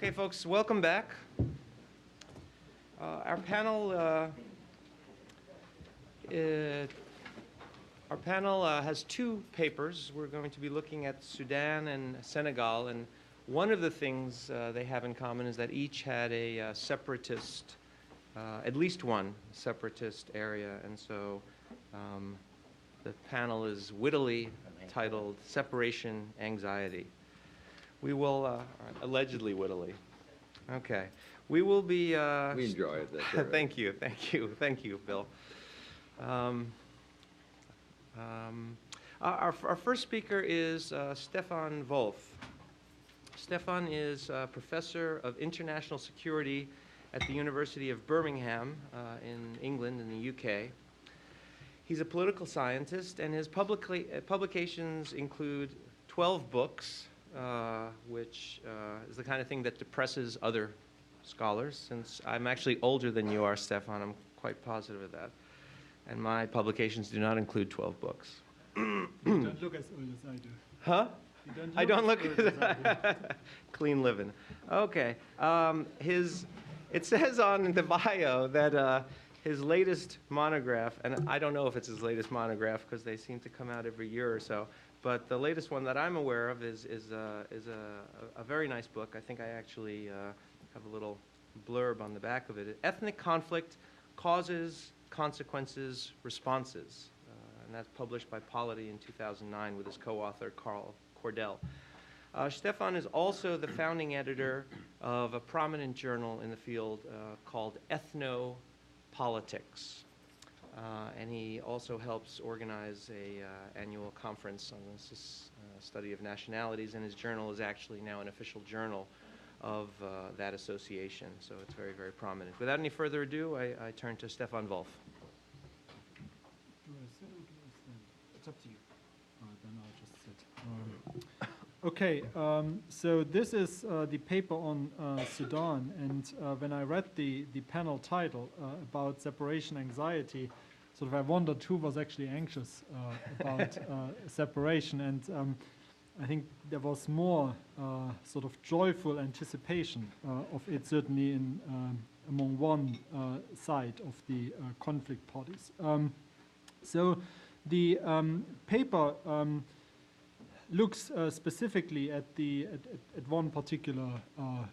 Okay, folks, welcome back. Our panel has two papers. We're going to be looking at Sudan and Senegal, and one of the things they have in common is that each had a separatist, at least one separatist area, and so the panel is wittily titled Separation Anxiety. We will, allegedly wittily. Okay. We will be... we enjoy it. That's all right. Thank you, Bill. Our first speaker is Stefan Wolf. Stefan is professor of international security at the University of Birmingham in England, in the UK. He's a political scientist, and his publications include 12 books, which is the kind of thing that depresses other scholars. Since I'm actually older than you are, Stefan, I'm quite positive of that. And my publications do not include 12 books. You don't look as old as I do. Huh? I don't look as clean living. Okay. It says on the bio that his latest monograph, and I don't know if it's his latest monograph because they seem to come out every year or so, but the latest one that I'm aware of is a very nice book. I think I actually have a little blurb on the back of it. Ethnic Conflict, Causes, Consequences, Responses. And that's published by Polity in 2009 with his co-author Carl Cordell. Stefan is also the founding editor of a prominent journal in the field called Ethnopolitics. And he also helps organize a annual conference on this study of nationalities, and his journal is actually now an official journal of that association, so it's very, very prominent. Without any further ado, I turn to Stefan Wolf. Do I sit or do I stand? It's up to you. Then I'll just sit. Okay, so this is the paper on Sudan, and when I read the panel title about separation anxiety, sort of I wondered who was actually anxious about separation, and I think there was more sort of joyful anticipation of it, certainly among one side of the conflict parties. So the paper looks specifically at one particular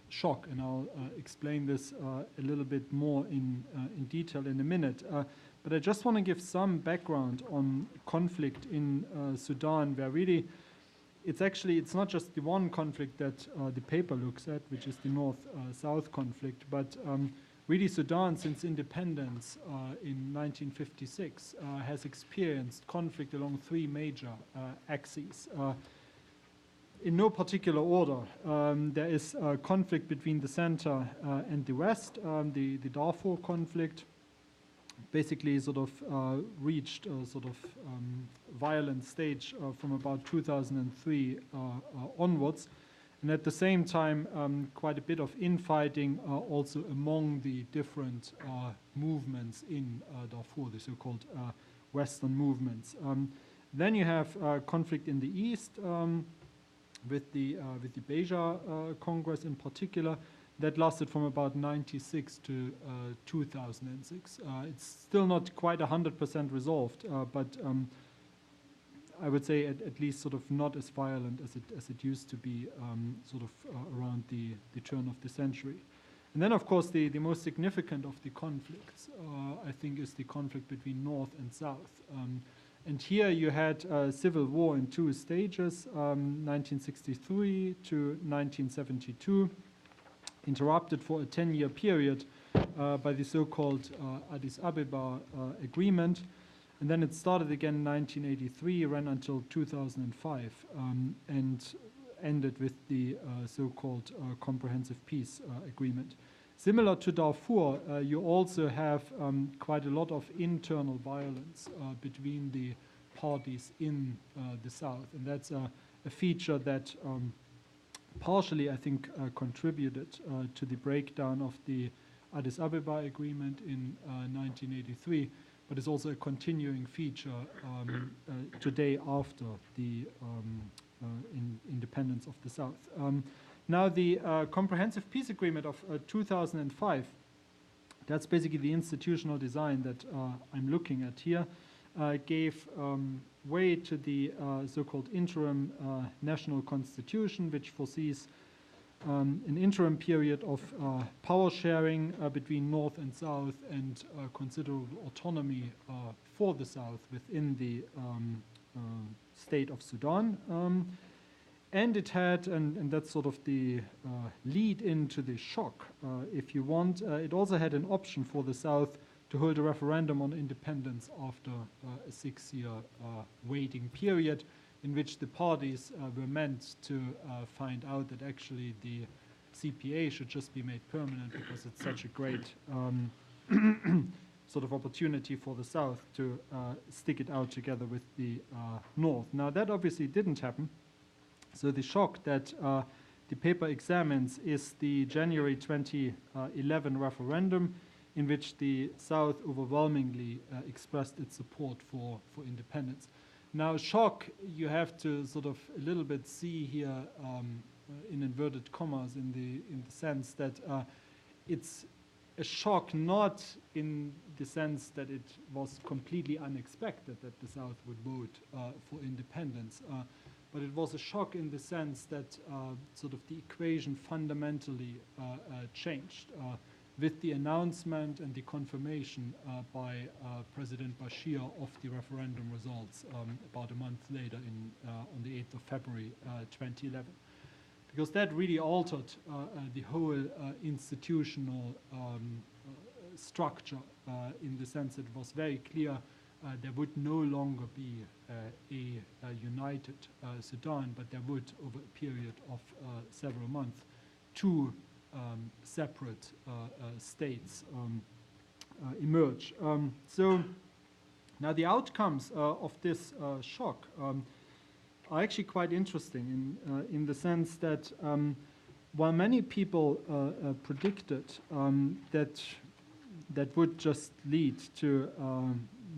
shock, and I'll explain this a little bit more in detail in a minute. But I just want to give some background on conflict in Sudan, where really it's not just the one conflict that the paper looks at, which is the North-South conflict, but really Sudan, since independence in 1956, has experienced conflict along three major axes. In no particular order, there is a conflict between the center and the west. The Darfur conflict basically sort of reached a sort of violent stage from about 2003 onwards. And at the same time, quite a bit of infighting also among the different movements in Darfur, the so-called Western movements. Then you have conflict in the east with the Beja Congress in particular. That lasted from about 96 to 2006. It's still not quite 100% resolved, but I would say at least sort of not as violent as it used to be sort of around the turn of the century. And then, of course, the most significant of the conflicts, I think, is the conflict between North and South. And here you had civil war in two stages, 1963 to 1972, interrupted for a 10-year period by the so-called Addis Ababa Agreement. And then it started again in 1983, ran until 2005, and ended with the so-called Comprehensive Peace Agreement. Similar to Darfur, you also have quite a lot of internal violence between the parties in the south. And that's a feature that partially, I think, contributed to the breakdown of the Addis Ababa Agreement in 1983, but it's also a continuing feature today after the independence of the South. Now, the Comprehensive Peace Agreement of 2005, that's basically the institutional design that I'm looking at here, gave way to the so-called interim national constitution, which foresees an interim period of power sharing between North and South and considerable autonomy for the South within the state of Sudan. And it had, and that's sort of the lead into the shock, if you want, it also had an option for the South to hold a referendum on independence after a 6-year waiting period in which the parties were meant to find out that actually the CPA should just be made permanent because it's such a great sort of opportunity for the South to stick it out together with the North. Now, that obviously didn't happen. So the shock that the paper examines is the January 2011 referendum in which the South overwhelmingly expressed its support for independence. Now, shock, you have to sort of a little bit see here in inverted commas in the sense that it's a shock not in the sense that it was completely unexpected that the South would vote for independence, but it was a shock in the sense that sort of the equation fundamentally changed with the announcement and the confirmation by President Bashir of the referendum results about a month later on the 8th of February 2011. Because that really altered the whole institutional structure in the sense that it was very clear there would no longer be a united Sudan, but there would, over a period of several months, two separate states emerge. So now the outcomes of this shock are actually quite interesting in the sense that while many people predicted that would just lead to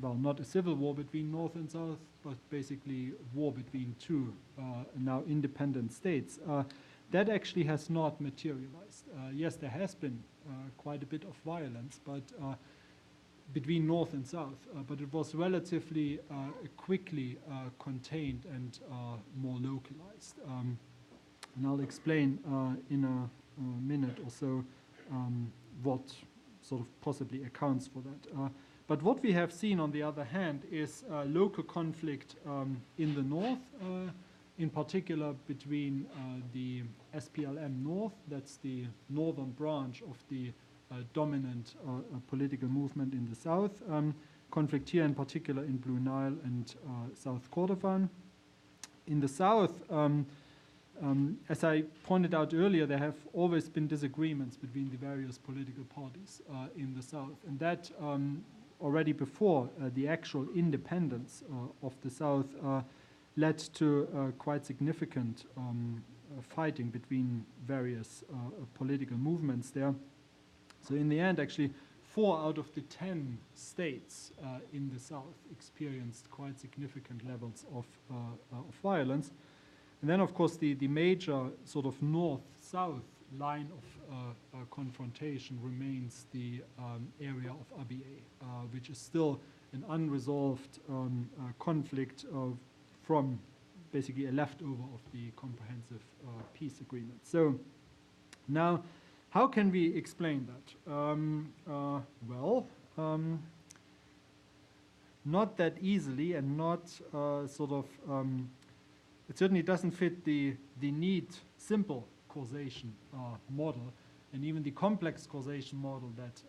well, not a civil war between North and South, but basically war between two now independent states, that actually has not materialized. Yes, there has been quite a bit of violence, but between North and South, but it was relatively quickly contained and more localized. And I'll explain in a minute or so what sort of possibly accounts for that. But what we have seen, on the other hand, is local conflict in the north, in particular between the SPLM North, that's the northern branch of the dominant political movement in the south, conflict here in particular in Blue Nile and South Kordofan. In the south, as I pointed out earlier, there have always been disagreements between the various political parties in the south, and that already before the actual independence of the South led to quite significant fighting between various political movements there. So in the end, actually, 4 out of the 10 states in the South experienced quite significant levels of violence. And then, of course, the major sort of north-south line of confrontation remains the area of Abyei, which is still an unresolved conflict from basically a leftover of the Comprehensive Peace Agreement. So now, how can we explain that? Well, not that easily, and not sort of, it certainly doesn't fit the neat, simple causation model, and even the complex causation model that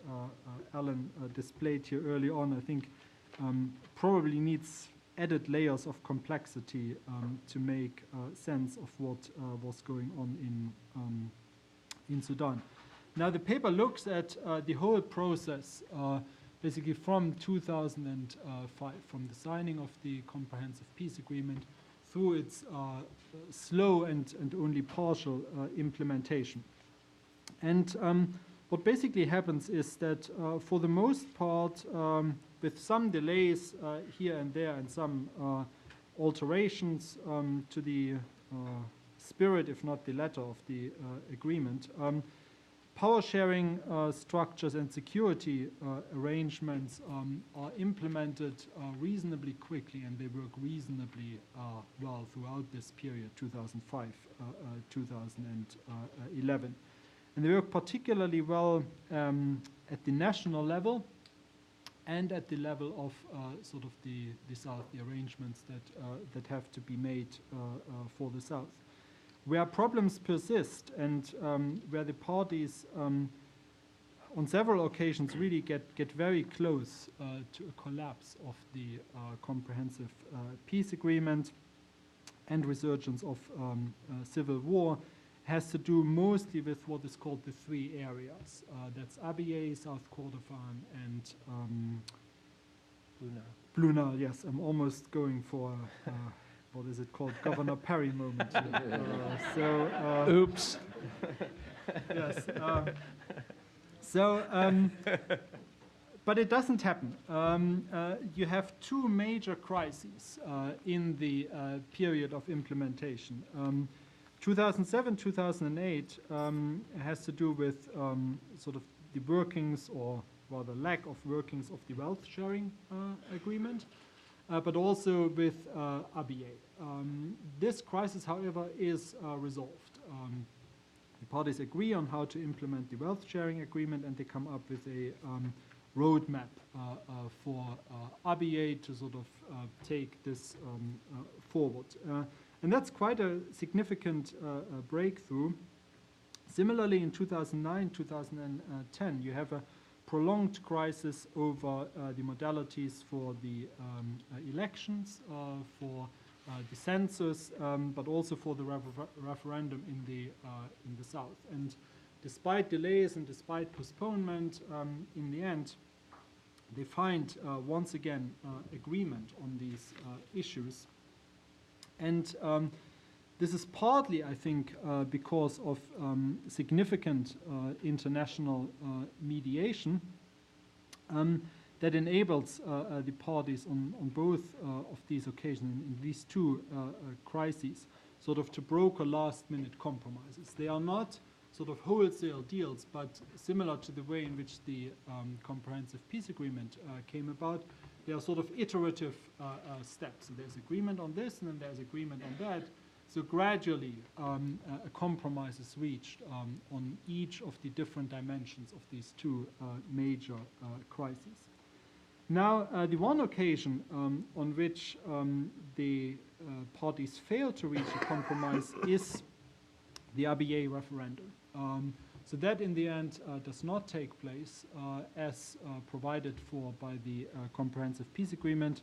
Alan displayed here early on, I think probably needs added layers of complexity to make sense of what was going on in Sudan. Now, the paper looks at the whole process basically from 2005, from the signing of the Comprehensive Peace Agreement through its slow and only partial implementation. And what basically happens is that for the most part, with some delays here and there and some alterations to the spirit, if not the letter of the agreement. Power sharing structures and security arrangements are implemented reasonably quickly, and they work reasonably well throughout this period, 2005, 2011. And they work particularly well at the national level and at the level of sort of the South, the arrangements that have to be made for the South. Where problems persist and where the parties on several occasions really get very close to a collapse of the comprehensive peace agreement and resurgence of civil war, has to do mostly with what is called the three areas. That's Abyei, South Kordofan, and Bluna. Yes, I'm almost going for what is it called, Governor Perry moment. Oops. Yes. But it doesn't happen. You have two major crises in the period of implementation. 2007, 2008 has to do with sort of the workings, or rather lack of workings, of the wealth sharing agreement, but also with Abyei. This crisis, however, is resolved. The parties agree on how to implement the wealth sharing agreement, and they come up with a roadmap for Abyei to sort of take this forward. And that's quite a significant breakthrough. Similarly, in 2009, 2010, you have a prolonged crisis over the modalities for the elections, for the census, but also for the referendum in the South. And despite delays and despite postponement, in the end, they find once again agreement on these issues. And this is partly, I think, because of significant international mediation that enables the parties on both of these occasions, in these two crises, sort of to broker last-minute compromises. They are not sort of wholesale deals, but similar to the way in which the Comprehensive Peace Agreement came about, they are sort of iterative steps. So there's agreement on this, and then there's agreement on that. So gradually, a compromise is reached on each of the different dimensions of these two major crises. Now, the one occasion on which the parties fail to reach a compromise is the Abyei referendum. So that, in the end, does not take place as provided for by the Comprehensive Peace Agreement,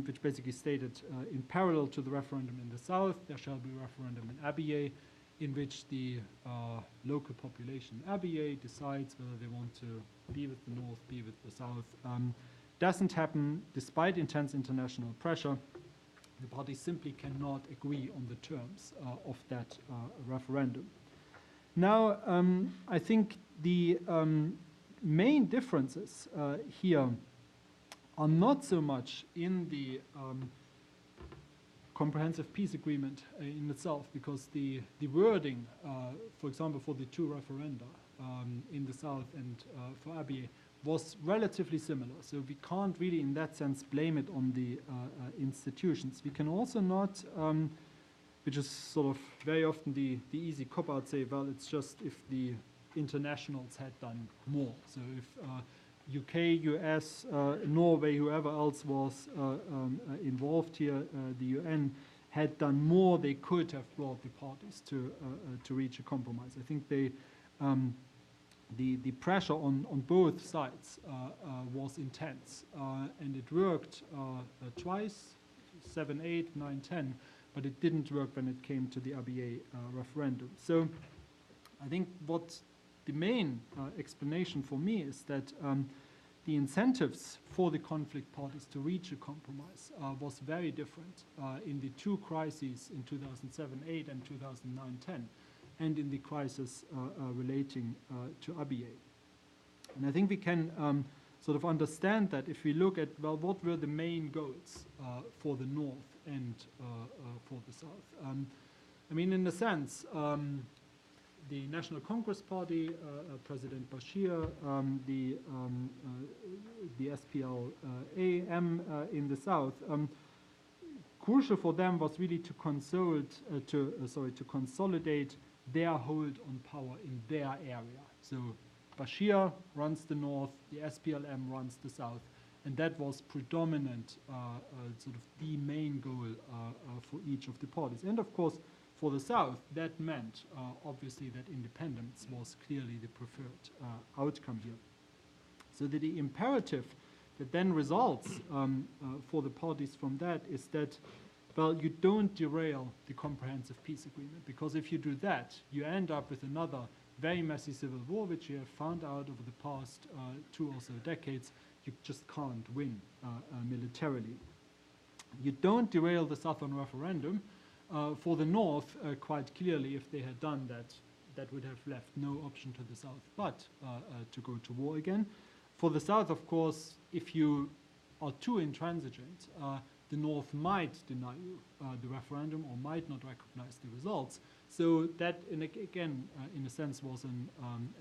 which basically stated in parallel to the referendum in the South, there shall be a referendum in Abyei, in which the local population in Abyei decides whether they want to be with the North, be with the South. Doesn't happen despite intense international pressure. The parties simply cannot agree on the terms of that referendum. Now, I think the main differences here are not so much in the Comprehensive Peace Agreement in itself, because the wording, for example, for the two referenda in the South and for Abyei, was relatively similar. So we can't really, in that sense, blame it on the institutions. We can also not, which is sort of very often the easy cop-out, say, well, it's just if the internationals had done more. So if UK, US, Norway, whoever else was involved here, the UN, had done more, they could have brought the parties to reach a compromise. I think they the pressure on both sides was intense, and it worked twice, 7, 8, 9, 10, but it didn't work when it came to the Abyei referendum. So I think what the main explanation for me is that the incentives for the conflict parties to reach a compromise was very different in the two crises in 2007-8 and 2009-10, and in the crisis relating to Abyei. And I think we can sort of understand that if we look at, well, what were the main goals for the North and for the South. I mean, in a sense, the National Congress Party, President Bashir, the SPLA-M in the south, crucial for them was really to consolidate their hold on power in their area. So Bashir runs the north, the SPLM runs the south, and that was predominant, sort of the main goal for each of the parties. And of course, for the south, that meant obviously that independence was clearly the preferred outcome here. So that the imperative that then results for the parties from that is that, well, you don't derail the comprehensive peace agreement, because if you do that, you end up with another very messy civil war, which you have found out over the past 2 or so decades, you just can't win militarily. You don't derail the Southern referendum. For the North, quite clearly, if they had done that, that would have left no option to the South but to go to war again. For the South, of course, if you are too intransigent, the North might deny you the referendum or might not recognize the results. So that, again, in a sense, was an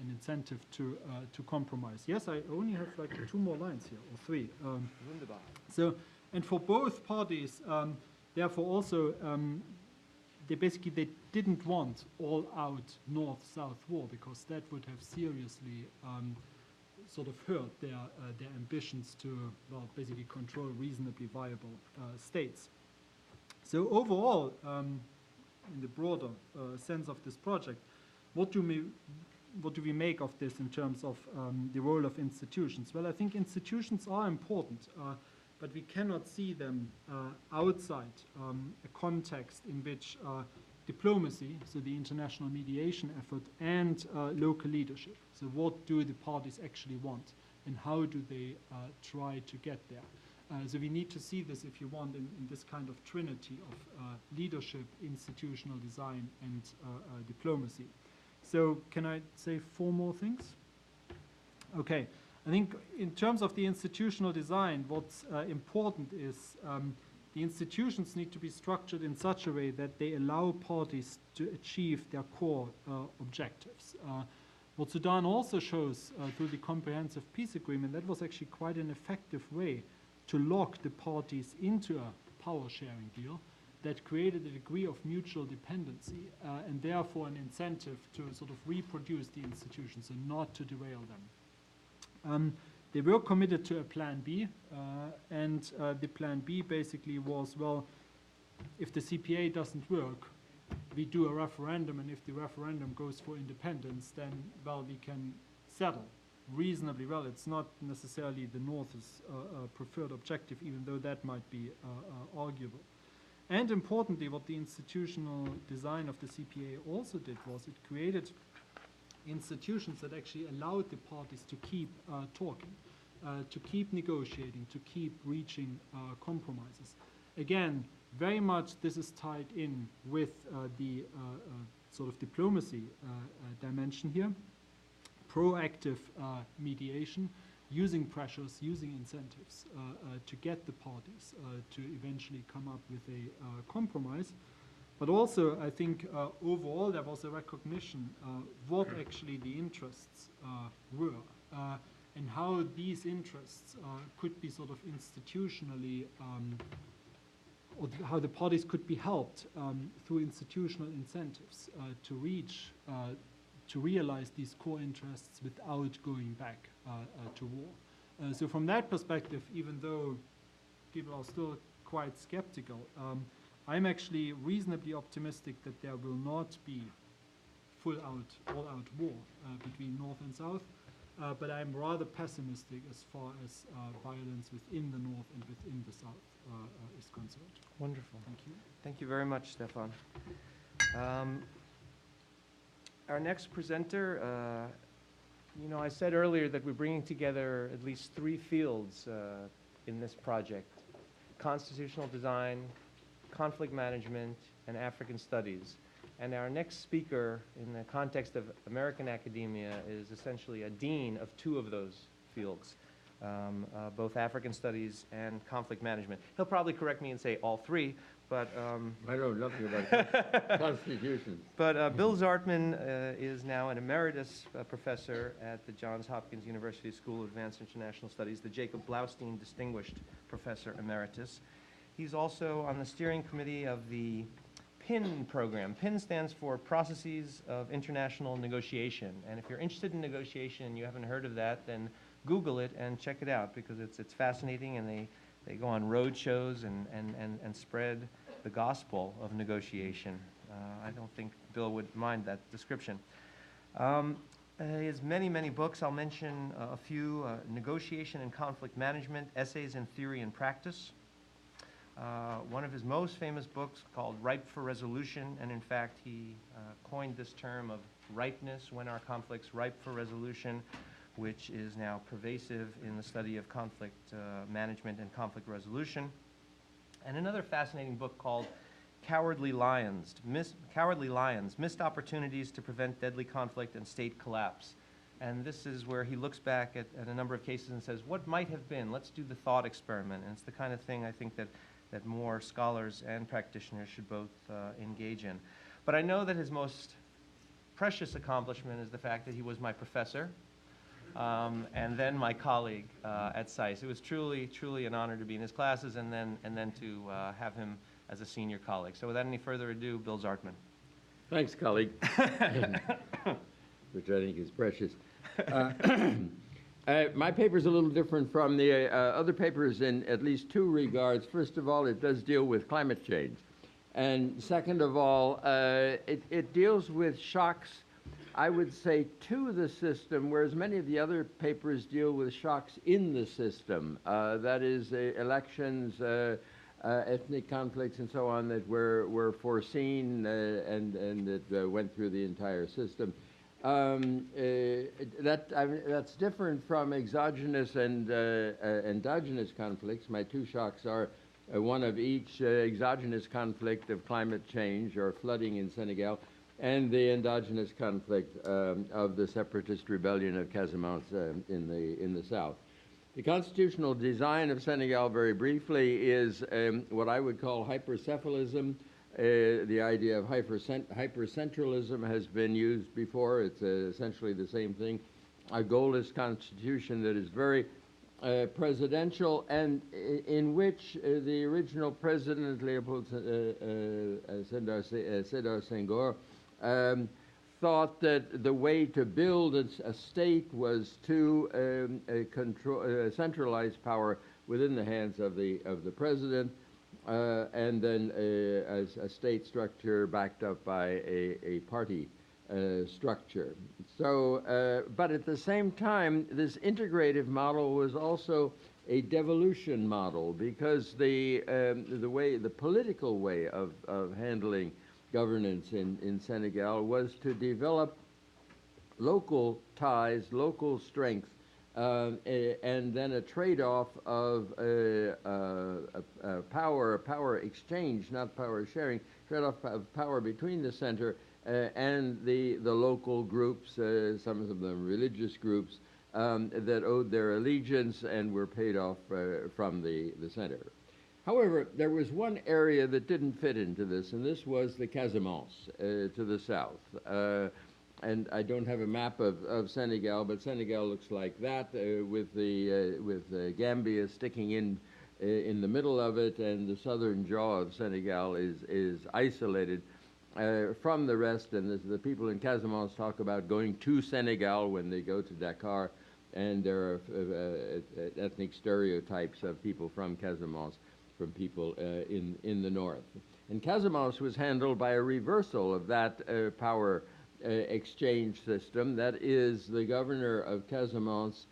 incentive to compromise. Yes, I only have like 2 more lines here, or 3. Wunderbar. So, and for both parties, therefore also, they didn't want all-out North-South war, because that would have seriously sort of hurt their ambitions to, well, basically control reasonably viable states. So overall, in the broader sense of this project, what do we make of this in terms of the role of institutions? Well, I think institutions are important, but we cannot see them outside a context in which diplomacy, so the international mediation effort, and local leadership. So what do the parties actually want, and how do they try to get there? So we need to see this, if you want, in this kind of trinity of leadership, institutional design, and diplomacy. So can I say 4 more things? Okay. I think in terms of the institutional design, what's important is the institutions need to be structured in such a way that they allow parties to achieve their core objectives. What Sudan also shows through the comprehensive peace agreement, that was actually quite an effective way to lock the parties into a power-sharing deal that created a degree of mutual dependency and therefore an incentive to sort of reproduce the institutions and not to derail them. They were committed to a plan B, and the plan B basically was, well, if the CPA doesn't work, we do a referendum, and if the referendum goes for independence, then, well, we can settle reasonably well. It's not necessarily the North's preferred objective, even though that might be arguable. And importantly, what the institutional design of the CPA also did was it created institutions that actually allowed the parties to keep talking, to keep negotiating, to keep reaching compromises. Again, very much this is tied in with the sort of diplomacy dimension here. Proactive mediation, using pressures, using incentives to get the parties to eventually come up with a compromise. But also, I think overall there was a recognition what actually the interests were and how these interests could be sort of institutionally, or how the parties could be helped through institutional incentives to reach, to realize these core interests without going back to war. So from that perspective, even though people are still quite skeptical, I'm actually reasonably optimistic that there will not be all-out war between North and South, but I'm rather pessimistic as far as violence within the North and within the South is concerned. Wonderful. Thank you. Thank you very much, Stefan. Our next presenter, you know, I said earlier that we're bringing together at least 3 fields in this project: constitutional design, conflict management, and African studies. And our next speaker in the context of American academia is essentially a dean of 2 of those fields. both African studies and conflict management. He'll probably correct me and say all three, but I know nothing about constitutions. but Bill Zartman is now an emeritus professor at the Johns Hopkins University School of Advanced International Studies, the Jacob Blaustein Distinguished Professor Emeritus. He's also on the steering committee of the PIN program. PIN stands for Processes of International Negotiation. And if you're interested in negotiation and you haven't heard of that, then Google it and check it out, because it's fascinating, and they go on road shows and spread the gospel of negotiation. I don't think Bill would mind that description. He has many, many books. I'll mention a few: Negotiation and Conflict Management, Essays in Theory and Practice. One of his most famous books called Ripe for Resolution, and in fact he coined this term of ripeness, when are conflicts ripe for resolution, which is now pervasive in the study of conflict management and conflict resolution. And another fascinating book called Cowardly Lions, Missed Opportunities to Prevent Deadly Conflict and State Collapse. And this is where he looks back at a number of cases and says, what might have been? Let's do the thought experiment. And it's the kind of thing I think that more scholars and practitioners should both engage in. But I know that his most precious accomplishment is the fact that he was my professor, and then my colleague at SAIS. It was truly, truly an honor to be in his classes, and then to have him as a senior colleague. So without any further ado, Bill Zartman. Thanks, colleague, which I think is precious. My paper is a little different from the other papers in at least two regards. First of all, it does deal with climate change. And second of all, it deals with shocks, I would say, to the system, whereas many of the other papers deal with shocks in the system. That is, elections, ethnic conflicts, and so on, that were foreseen and that went through the entire system. That's different from exogenous and endogenous conflicts. My two shocks are one of each: exogenous conflict of climate change or flooding in Senegal, and the endogenous conflict of the separatist rebellion of Casamance in the south. The constitutional design of Senegal, very briefly, is what I would call hypercephalism. The idea of hypercentralism has been used before. It's essentially the same thing. A goalless constitution that is very presidential, and in which the original president, Leopold Sédar Senghor, thought that the way to build a state was to centralize power within the hands of the president, and then as a state structure backed up by a party structure. So, but at the same time, this integrative model was also a devolution model, because the political way of handling governance in Senegal was to develop local ties, local strength, and then a trade-off of power exchange, not power sharing, trade-off of power between the center and the local groups, some of them religious groups, that owed their allegiance and were paid off from the center. However, there was one area that didn't fit into this, and this was the Casamance to the south. And I don't have a map of Senegal, but Senegal looks like that, with Gambia sticking in the middle of it, and the southern jaw of Senegal is isolated from the rest. And the people in Casamance talk about going to Senegal when they go to Dakar, and there are ethnic stereotypes of people from Casamance, from people in the north. And Casamance was handled by a reversal of that power exchange system. That is, the governor of Casamance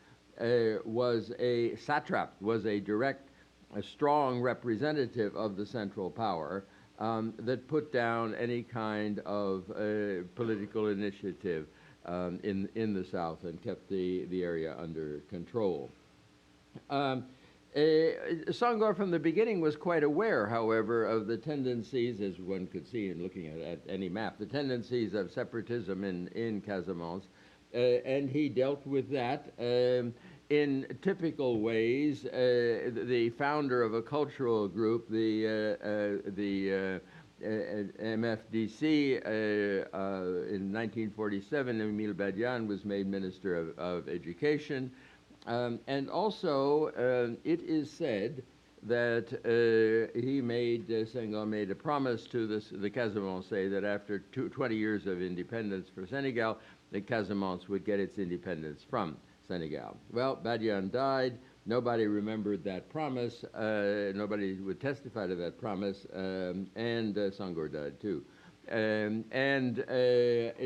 was a satrap, was a direct, a strong representative of the central power that put down any kind of political initiative in the south and kept the area under control. Senghor from the beginning was quite aware, however, of the tendencies, as one could see in looking at any map, the tendencies of separatism in Casamance, and he dealt with that. in typical ways, the founder of a cultural group, the MFDC, in 1947, Emile Badian was made Minister of Education. And also, it is said that Senghor made a promise to the Casamance that after 20 years of independence for Senegal, the Casamance would get its independence from Senegal. Well, Badian died. Nobody remembered that promise. Nobody would testify to that promise. And Senghor died too.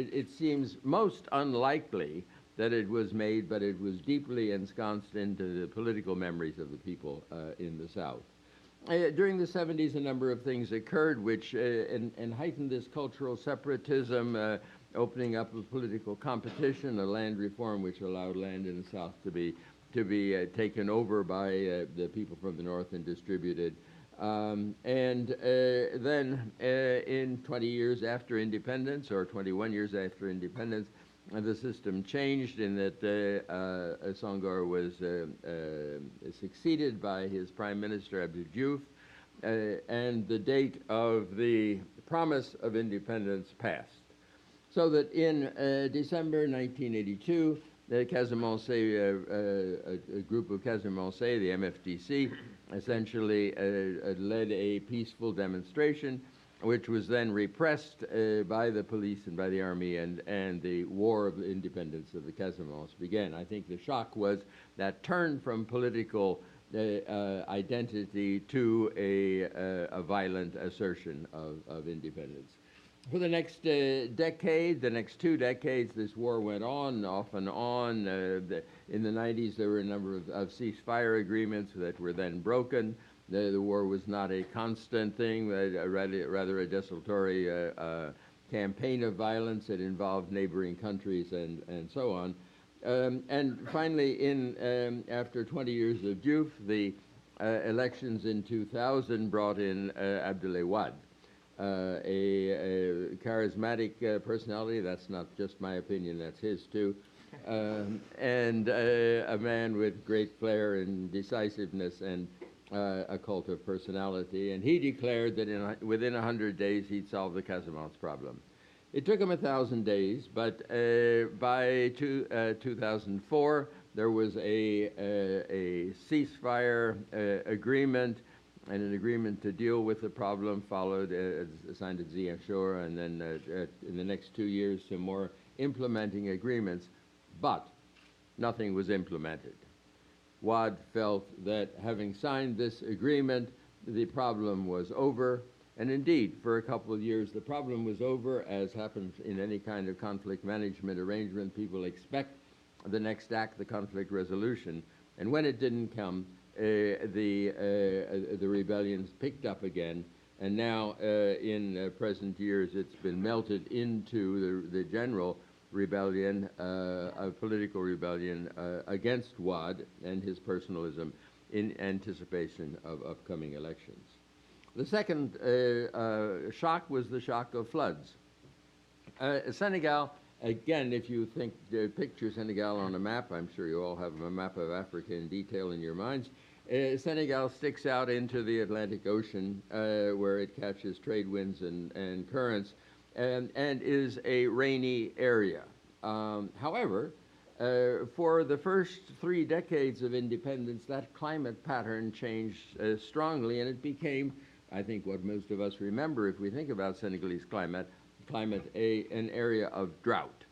It seems most unlikely that it was made, but it was deeply ensconced into the political memories of the people in the South. During the 70s, a number of things occurred which heightened this cultural separatism, opening up of political competition, a land reform which allowed land in the South to be taken over by the people from the North and distributed. Then in 20 years after independence, or 21 years after independence, the system changed in that Senghor was succeeded by his Prime Minister Abdou Diouf, and the date of the promise of independence passed. So that in December 1982, the Casamance, a group of Casamance, the MFDC, essentially led a peaceful demonstration, which was then repressed by the police and by the army, and the war of independence of the Casamance began. I think the shock was that turn from political identity to a violent assertion of independence. For the next decade, the next 2 decades, this war went on, off and on. In the 90s, there were a number of ceasefire agreements that were then broken. The war was not a constant thing, rather a desultory campaign of violence that involved neighboring countries and so on. And finally, after 20 years of Diouf, the elections in 2000 brought in Abdoulaye Wade. A charismatic personality, that's not just my opinion, that's his too, and a man with great flair and decisiveness and a cult of personality, and he declared that within 100 days he'd solve the Casamance problem. It took him 1,000 days, but by 2004 there was a ceasefire agreement, and an agreement to deal with the problem followed, signed at Ziguinchor, and then in the next 2 years some more implementing agreements, but nothing was implemented. Wade felt that having signed this agreement, the problem was over, and indeed, for a couple of years, the problem was over. As happens in any kind of conflict management arrangement, people expect the next act, the conflict resolution, and when it didn't come, the rebellions picked up again, and now in present years it's been melted into the general rebellion, a political rebellion against Wade and his personalism in anticipation of upcoming elections. The second shock was the shock of floods. Senegal, again, if you picture Senegal on a map, I'm sure you all have a map of Africa in detail in your minds. Senegal sticks out into the Atlantic Ocean where it catches trade winds and currents and is a rainy area. However, for the first 3 decades of independence, that climate pattern changed strongly, and it became, I think, what most of us remember if we think about Senegalese climate, an area of drought.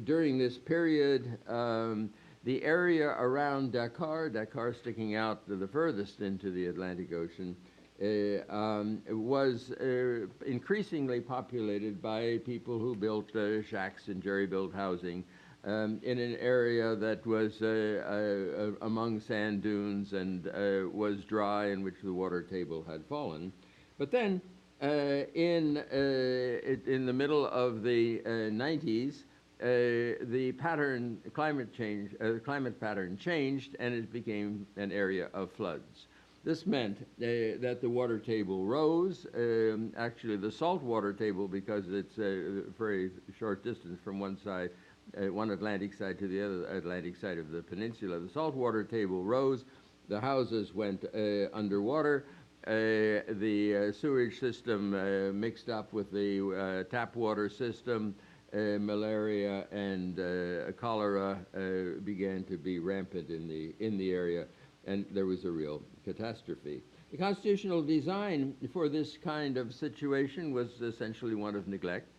During this period, the area around Dakar sticking out the furthest into the Atlantic Ocean, was increasingly populated by people who built shacks and jerry-built housing in an area that was among sand dunes and was dry, in which the water table had fallen. But then in the middle of the 90s, the climate pattern changed, and it became an area of floods. This meant that the water table rose. Actually, the salt water table, because it's a very short distance from one side one Atlantic side to the other Atlantic side of the peninsula. The saltwater table rose, the houses went underwater, the sewage system mixed up with the tap water system, malaria and cholera began to be rampant in the area, and there was a real catastrophe. The constitutional design for this kind of situation was essentially one of neglect.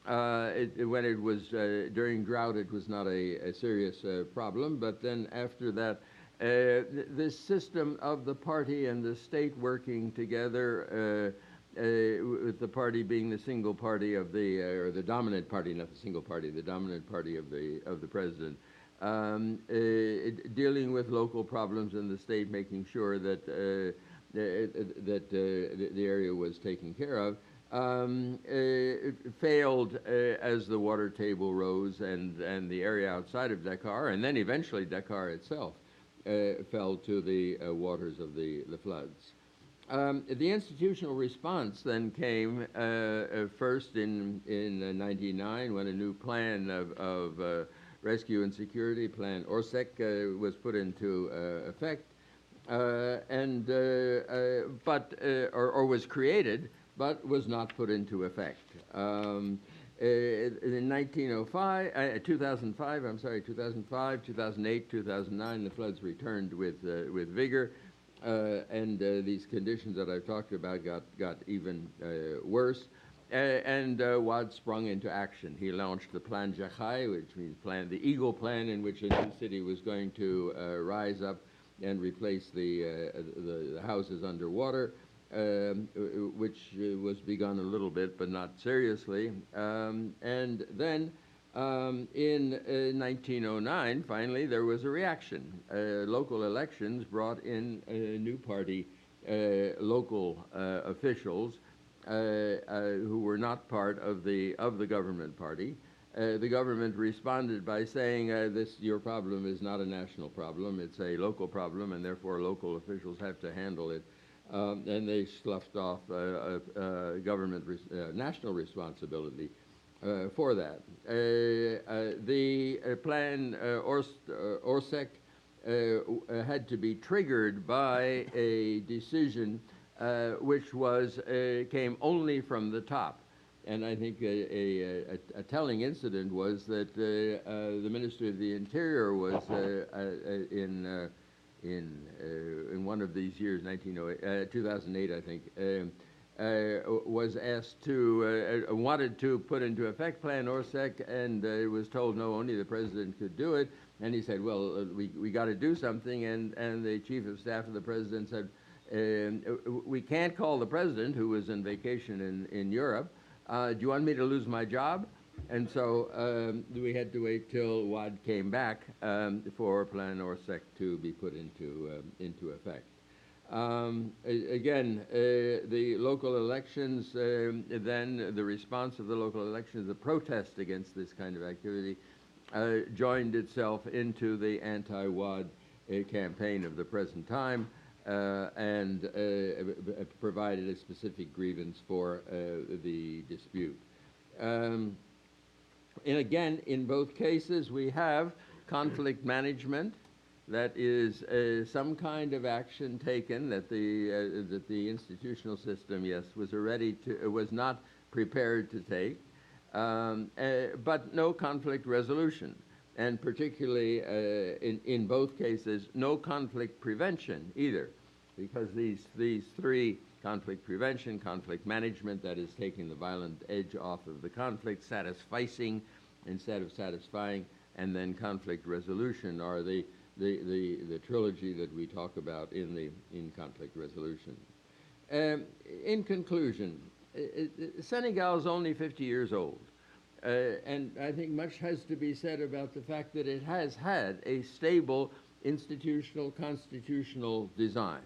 When it was during drought, it was not a serious problem, but then after that, this system of the party and the state working together, with the party being the single party of the, or the dominant party, not the single party, the dominant party of the president, dealing with local problems in the state, making sure that the area was taken care of. It failed as the water table rose and the area outside of Dakar, and then eventually Dakar itself fell to the waters of the floods. The institutional response then came first in 99 when a new plan of rescue and security, Plan Orsec, was put into effect, or was created, but was not put into effect. In 2005, 2008, 2009, the floods returned with vigor, and these conditions that I've talked about got even worse. And Wad sprung into action. He launched the Plan Jakhai, which means the Eagle Plan, in which a new city was going to rise up and replace the houses underwater, which was begun a little bit, but not seriously. And then in 1909, finally, there was a reaction. Local elections brought in a new party, local officials who were not part of the government party. The government responded by saying, your problem is not a national problem, it's a local problem, and therefore local officials have to handle it. And they sloughed off national responsibility for that. The Plan Orsec had to be triggered by a decision which came only from the top. And I think a telling incident was that the Minister of the Interior was in one of these years, 2008, I think, was asked wanted to put into effect Plan Orsec, and was told no, only the president could do it. And he said, well, we got to do something. And the chief of staff of the president said, we can't call the president, who was on vacation in Europe. Do you want me to lose my job? And so we had to wait till Wad came back for Plan Orsec to be put into effect. Again, the local elections, then the response of the local elections, the protest against this kind of activity, joined itself into the anti-Wad campaign of the present time, and provided a specific grievance for the dispute. And again, in both cases, we have conflict management. That is some kind of action taken that the institutional system, yes, was not prepared to take, but no conflict resolution, and particularly in both cases, no conflict prevention either, because these three: conflict prevention, conflict management, that is taking the violent edge off of the conflict, satisficing instead of satisfying, and then conflict resolution are the trilogy that we talk about in conflict resolution. In conclusion, Senegal is only 50 years old, and I think much has to be said about the fact that it has had a stable institutional, constitutional design.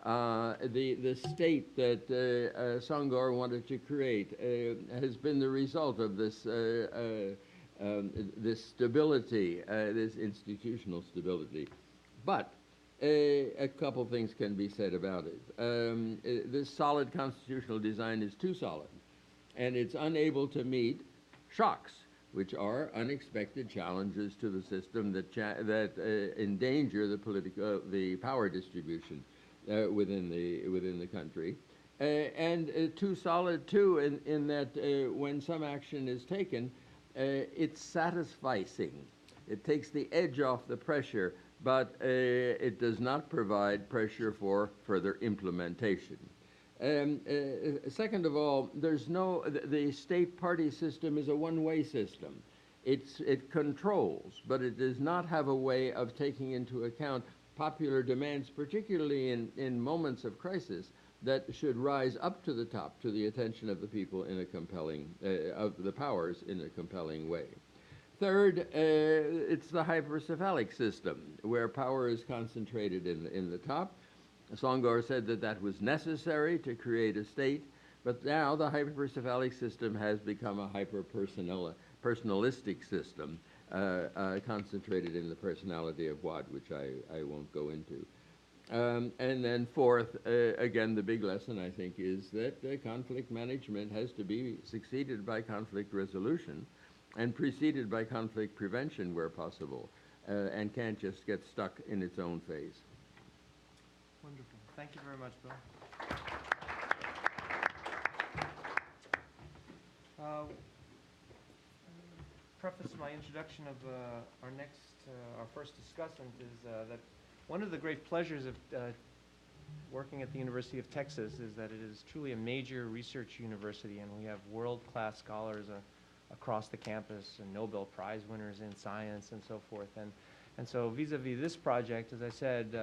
The state that Senghor wanted to create has been the result of this this stability, this institutional stability. But a couple things can be said about it. This solid constitutional design is too solid, and it's unable to meet shocks. which are unexpected challenges to the system that endanger the power distribution within the country. And too solid, too, in that when some action is taken, it's satisficing. It takes the edge off the pressure, but it does not provide pressure for further implementation. Second of all, the state party system is a one-way system. It controls, but it does not have a way of taking into account popular demands, particularly in moments of crisis, that should rise up to the top to the attention of the people in a compelling, of the powers in a compelling way. Third, it's the hypercephalic system, where power is concentrated in the top. Songor said that was necessary to create a state, but now the hypercephalic system has become a hyper-personalistic system, concentrated in the personality of Watt, which I won't go into. And then fourth, again, the big lesson, I think, is that conflict management has to be succeeded by conflict resolution and preceded by conflict prevention where possible, and can't just get stuck in its own phase. Wonderful. Thank you very much, Bill. Preface my introduction of our first discussant is that one of the great pleasures of working at the University of Texas is that it is truly a major research university, and we have world-class scholars across the campus and Nobel Prize winners in science and so forth. And so vis-a-vis this project, as I said,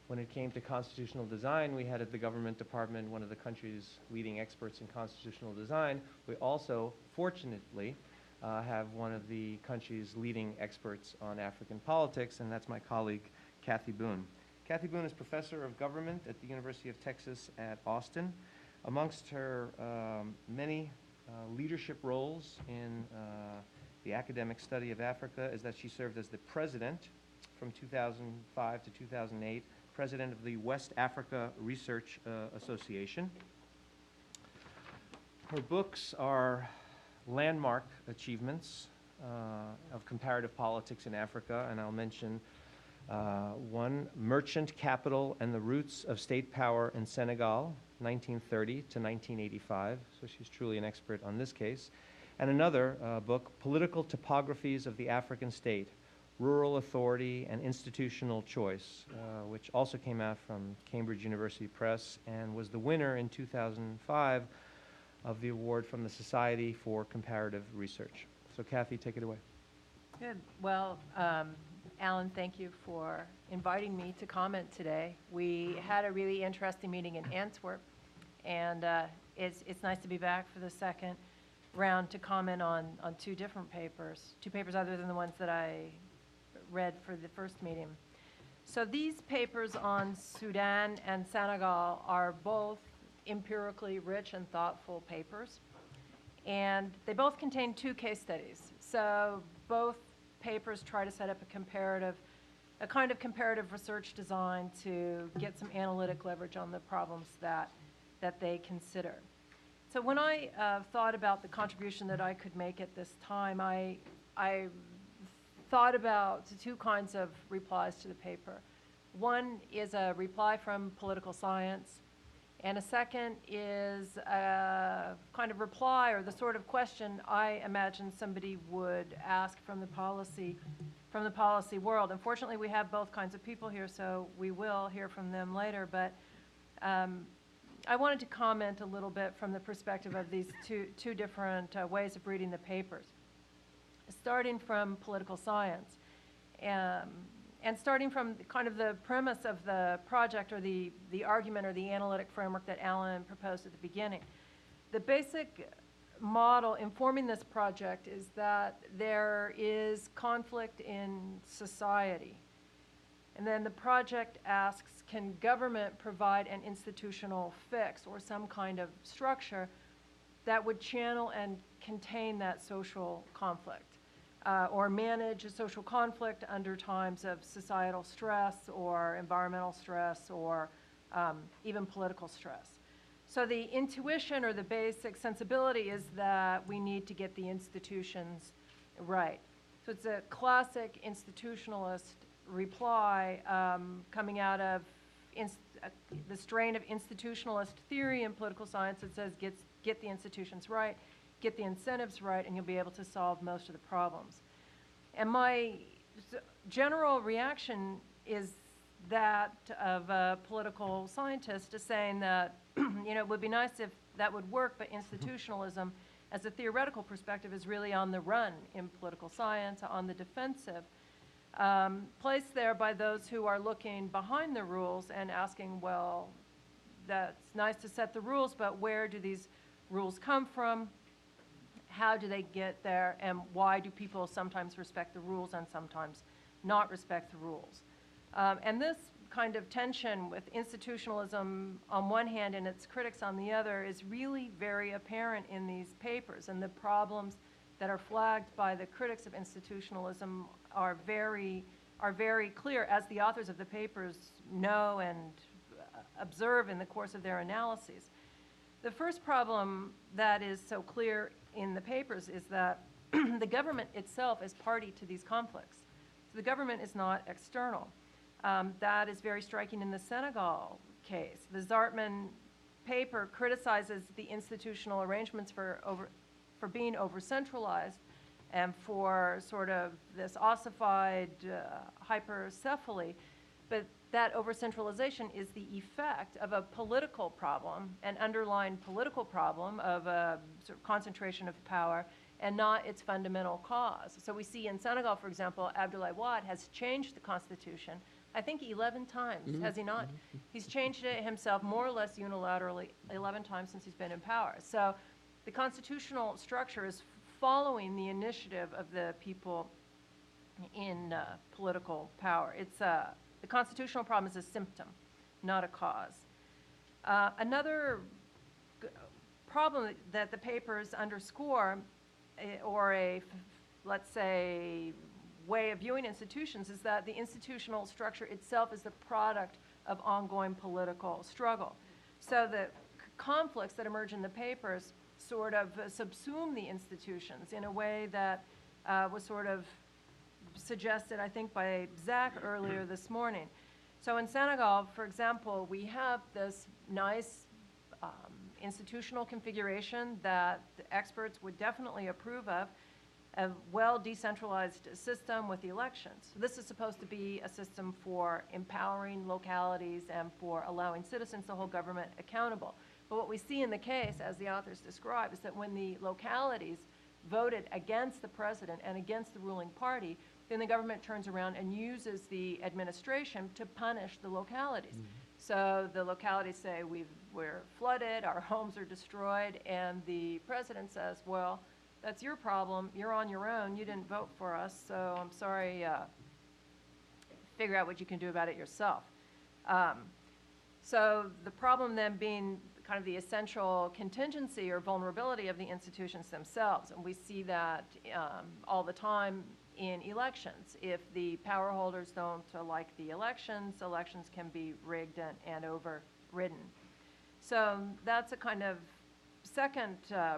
when it came to constitutional design, we had at the government department one of the country's leading experts in constitutional design. We also, fortunately, have one of the country's leading experts on African politics, and that's my colleague, Kathy Boone. Kathy Boone is professor of government at the University of Texas at Austin. Amongst her many leadership roles in the academic study of Africa is that she served as the president from 2005 to 2008, president of the West Africa Research Association. Her books are landmark achievements of comparative politics in Africa, and I'll mention one, Merchant Capital and the Roots of State Power in Senegal, 1930 to 1985, so she's truly an expert on this case. And another book, Political Topographies of the African State, Rural Authority and Institutional Choice, which also came out from Cambridge University Press and was the winner in 2005 of the award from the Society for Comparative Research. So Kathy, take it away. Good. Well, Alan, thank you for inviting me to comment today. We had a really interesting meeting in Antwerp, and it's nice to be back for the second round to comment on two different papers, two papers other than the ones that I read for the first meeting. So these papers on Sudan and Senegal are both empirically rich and thoughtful papers, and they both contain two case studies. So both papers try to set up a kind of comparative research design to get some analytic leverage on the problems that they consider. So when I thought about the contribution that I could make at this time, I thought about two kinds of replies to the paper. One is a reply from political science, and a second is a kind of reply or the sort of question I imagine somebody would ask from the policy world. Unfortunately, we have both kinds of people here, so we will hear from them later, but I wanted to comment a little bit from the perspective of these two different ways of reading the papers. Starting from political science, and starting from kind of the premise of the project or the argument or the analytic framework that Alan proposed at the beginning. The basic model informing this project is that there is conflict in society. And then the project asks, can government provide an institutional fix or some kind of structure that would channel and contain that social conflict? Or manage a social conflict under times of societal stress or environmental stress or even political stress. So the intuition or the basic sensibility is that we need to get the institutions Right. So it's a classic institutionalist reply coming out of the strain of institutionalist theory in political science that says get the institutions right, get the incentives right, and you'll be able to solve most of the problems. And my general reaction is that of a political scientist is saying that, it would be nice if that would work, but institutionalism as a theoretical perspective is really on the run in political science, on the defensive, placed there by those who are looking behind the rules and asking, well, that's nice to set the rules, but where do these rules come from? How do they get there? And why do people sometimes respect the rules and sometimes not respect the rules? And this kind of tension with institutionalism on one hand and its critics on the other is really very apparent in these papers. And the problems that are flagged by the critics of institutionalism are very clear, as the authors of the papers know and observe in the course of their analyses. The first problem that is so clear in the papers is that the government itself is party to these conflicts. So the government is not external. That is very striking in the Senegal case. The Zartman paper criticizes the institutional arrangements for being over-centralized and for sort of this ossified hypercephaly. But that over-centralization is the effect of a political problem, an underlying political problem of a sort of concentration of power, and not its fundamental cause. So we see in Senegal, for example, Abdoulaye Wade has changed the constitution, I think 11 times, has he not? He's changed it himself more or less unilaterally 11 times since he's been in power. So the constitutional structure is following the initiative of the people in political power. It's the constitutional problem is a symptom, not a cause. Another problem that the papers underscore, or let's say, way of viewing institutions, is that the institutional structure itself is the product of ongoing political struggle. So the conflicts that emerge in the papers sort of subsume the institutions in a way that was sort of suggested, I think, by Zach earlier this morning. So in Senegal, for example, we have this nice institutional configuration that the experts would definitely approve of, a well-decentralized system with elections. So this is supposed to be a system for empowering localities and for allowing citizens to hold government accountable. But what we see in the case, as the authors describe, is that when the localities voted against the president and against the ruling party, then the government turns around and uses the administration to punish the localities. So the localities say, we're flooded, our homes are destroyed, and the president says, well, that's your problem, you're on your own, you didn't vote for us, so I'm sorry, figure out what you can do about it yourself. So the problem then being kind of the essential contingency or vulnerability of the institutions themselves, and we see that all the time in elections. If the power holders don't like the elections can be rigged and overridden. So that's a kind of second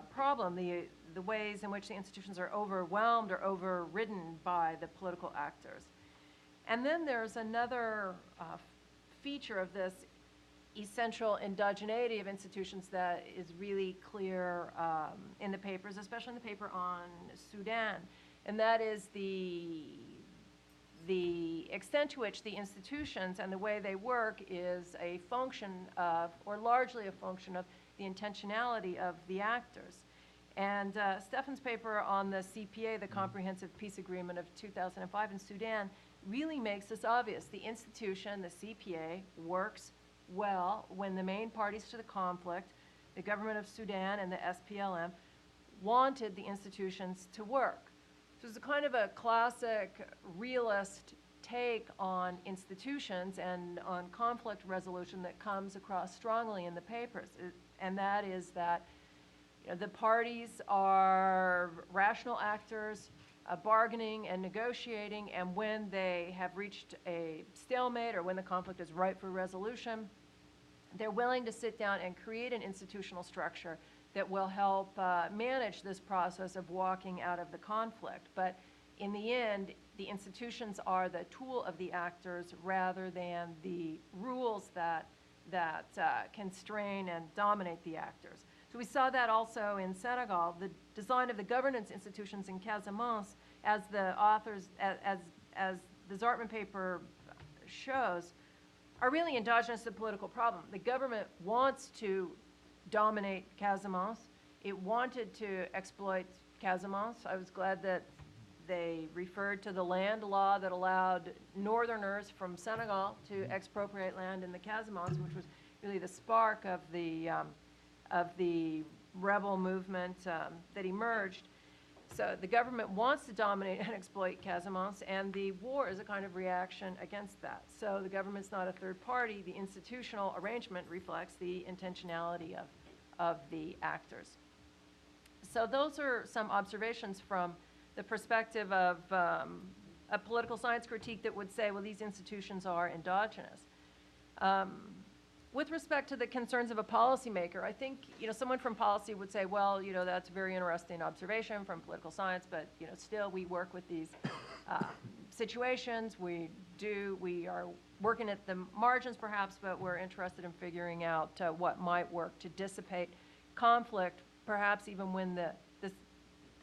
problem, the ways in which the institutions are overwhelmed or overridden by the political actors. And then there's another feature of this essential endogeneity of institutions that is really clear in the papers, especially in the paper on Sudan, and that is the extent to which the institutions and the way they work is a function of, or largely a function of, the intentionality of the actors. And Stefan's paper on the CPA, the Comprehensive Peace Agreement of 2005 in Sudan, really makes this obvious. The institution, the CPA, works well when the main parties to the conflict, the government of Sudan and the SPLM, wanted the institutions to work. So it's a kind of a classic realist take on institutions and on conflict resolution that comes across strongly in the papers. And that is that the parties are rational actors, bargaining and negotiating, and when they have reached a stalemate or when the conflict is ripe for resolution, they're willing to sit down and create an institutional structure that will help manage this process of walking out of the conflict. But in the end, the institutions are the tool of the actors rather than the rules that constrain and dominate the actors. So we saw that also in Senegal. The design of the governance institutions in Casamance, as the authors, as the Zartman paper shows, are really endogenous to the political problem. The government wants to dominate Casamance. It wanted to exploit Casamance. I was glad that they referred to the land law that allowed northerners from Senegal to expropriate land in the Casamance, which was really the spark of the rebel movement that emerged. So the government wants to dominate and exploit Casamance, and the war is a kind of reaction against that. So the government's not a third party. The institutional arrangement reflects the intentionality of the actors. So those are some observations from the perspective of a political science critique that would say, well, these institutions are endogenous. With respect to the concerns of a policymaker, I think, someone from policy would say, well, that's a very interesting observation from political science, but, still we work with these situations. We are working at the margins perhaps, but we're interested in figuring out what might work to dissipate conflict, perhaps even when the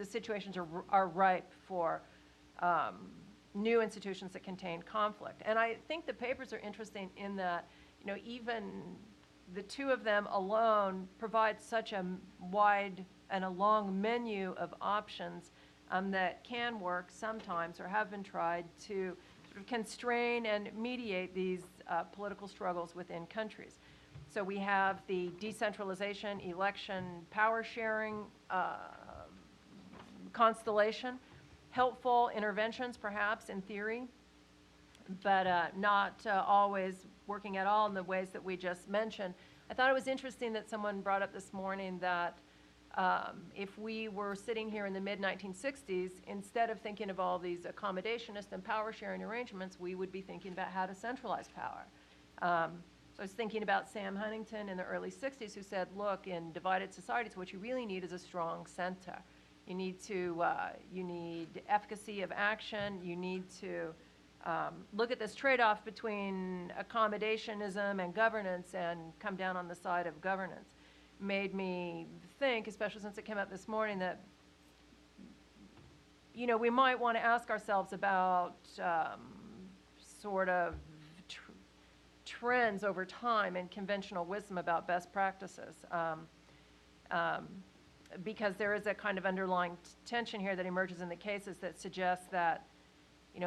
situations are ripe for new institutions that contain conflict. And I think the papers are interesting in that, even the two of them alone provide such a wide and a long menu of options that can work sometimes or have been tried to sort of constrain and mediate these political struggles within countries. So we have the decentralization, election, power sharing constellation, helpful interventions perhaps in theory, but not always working at all in the ways that we just mentioned. I thought it was interesting that someone brought up this morning that if we were sitting here in the mid-1960s, instead of thinking of all these accommodationist and power-sharing arrangements, we would be thinking about how to centralize power. So I was thinking about Sam Huntington in the early 60s who said, look, in divided societies, what you really need is a strong center. You need efficacy of action. You need to look at this trade-off between accommodationism and governance and come down on the side of governance. Made me think, especially since it came up this morning, that we might want to ask ourselves about sort of trends over time and conventional wisdom about best practices. Because there is a kind of underlying tension here that emerges in the cases that suggests that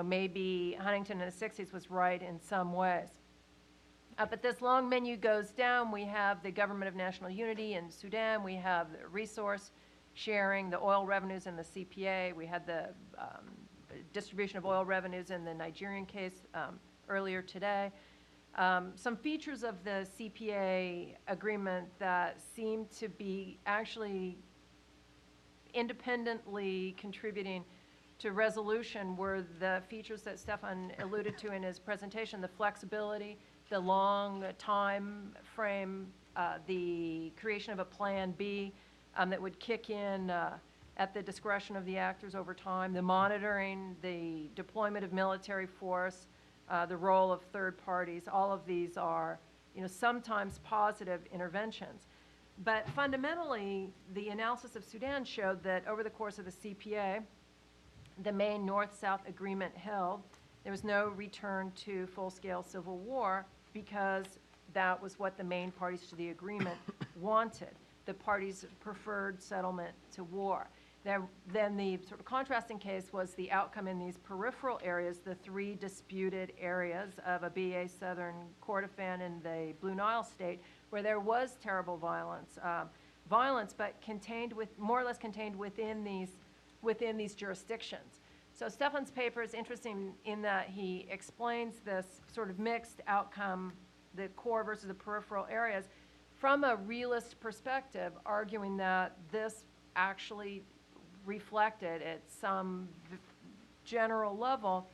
maybe Huntington in the 60s was right in some ways. But this long menu goes down. We have the Government of National Unity in Sudan. We have the resource sharing, the oil revenues in the CPA. We had the distribution of oil revenues in the Nigerian case earlier today. Some features of the CPA agreement that seem to be actually independently contributing to resolution were the features that Stefan alluded to in his presentation, the flexibility, the long time frame, the creation of a plan B that would kick in at the discretion of the actors over time, the monitoring, the deployment of military force, the role of third parties. All of these are, sometimes positive interventions. But fundamentally, the analysis of Sudan showed that over the course of the CPA, the main North-South agreement held. There was no return to full-scale civil war because that was what the main parties to the agreement wanted. The parties preferred settlement to war. Then the sort of contrasting case was the outcome in these peripheral areas, the three disputed areas of Abyei, southern Kordofan, and the Blue Nile state, where there was terrible violence, but more or less contained within these jurisdictions. So Stefan's paper is interesting in that he explains this sort of mixed outcome, the core versus the peripheral areas, from a realist perspective, arguing that this actually reflected at some general level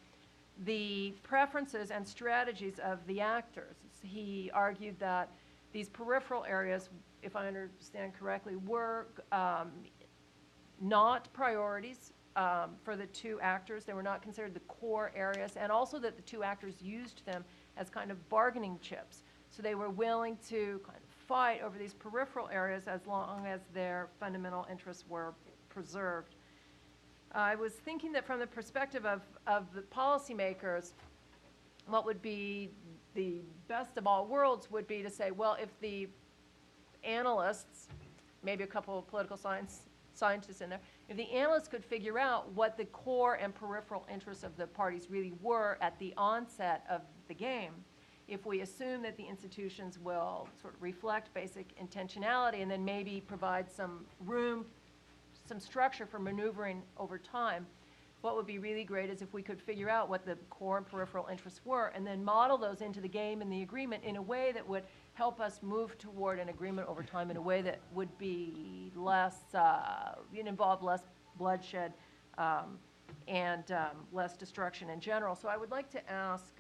the preferences and strategies of the actors. He argued that These peripheral areas, if I understand correctly, were not priorities for the two actors. They were not considered the core areas, and also that the two actors used them as kind of bargaining chips. So they were willing to kind of fight over these peripheral areas as long as their fundamental interests were preserved. I was thinking that from the perspective of the policymakers, what would be the best of all worlds would be to say, well, if the analysts, maybe a couple of political scientists in there, if the analysts could figure out what the core and peripheral interests of the parties really were at the onset of the game, if we assume that the institutions will sort of reflect basic intentionality and then maybe provide some room, some structure for maneuvering over time, what would be really great is if we could figure out what the core and peripheral interests were and then model those into the game and the agreement in a way that would help us move toward an agreement over time in a way that would be less, involve less bloodshed and less destruction in general. So I would like to ask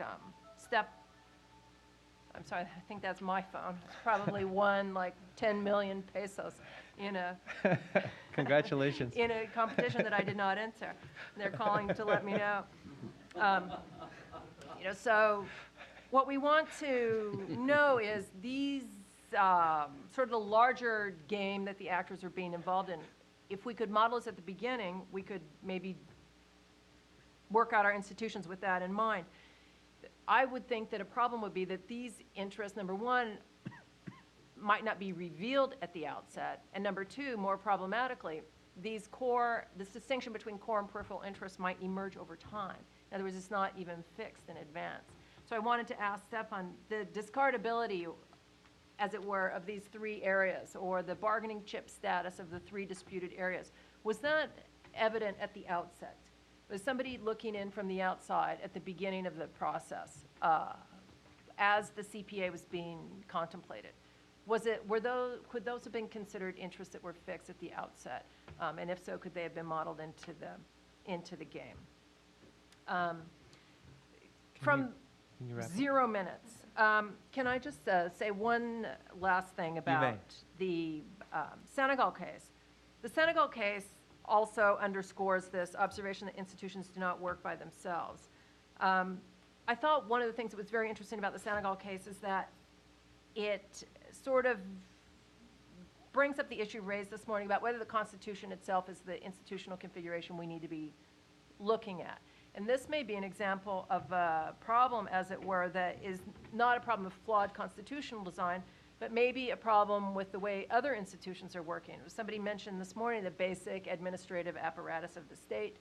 I'm sorry, I think that's my phone. It's probably won like 10 million pesos in a Congratulations. in a competition that I did not enter. They're calling to let me know. So what we want to know is these sort of the larger game that the actors are being involved in. If we could model this at the beginning, we could maybe work out our institutions with that in mind. I would think that a problem would be that these interests, number one, might not be revealed at the outset, and number two, more problematically, this distinction between core and peripheral interests might emerge over time. In other words, it's not even fixed in advance. So I wanted to ask Stefan, the discardability, as it were, of these three areas, or the bargaining chip status of the three disputed areas, was that evident at the outset? Was somebody looking in from the outside at the beginning of the process as the CPA was being contemplated? Could those have been considered interests that were fixed at the outset? And if so, could they have been modeled into the game? From Can you wrap up? 0 minutes, can I just say one last thing about the Senegal case? The Senegal case also underscores this observation that institutions do not work by themselves. I thought one of the things that was very interesting about the Senegal case is that it sort of brings up the issue raised this morning about whether the Constitution itself is the institutional configuration we need to be looking at. And this may be an example of a problem, as it were, that is not a problem of flawed constitutional design, but maybe a problem with the way other institutions are working. Somebody mentioned this morning the basic administrative apparatus of the state,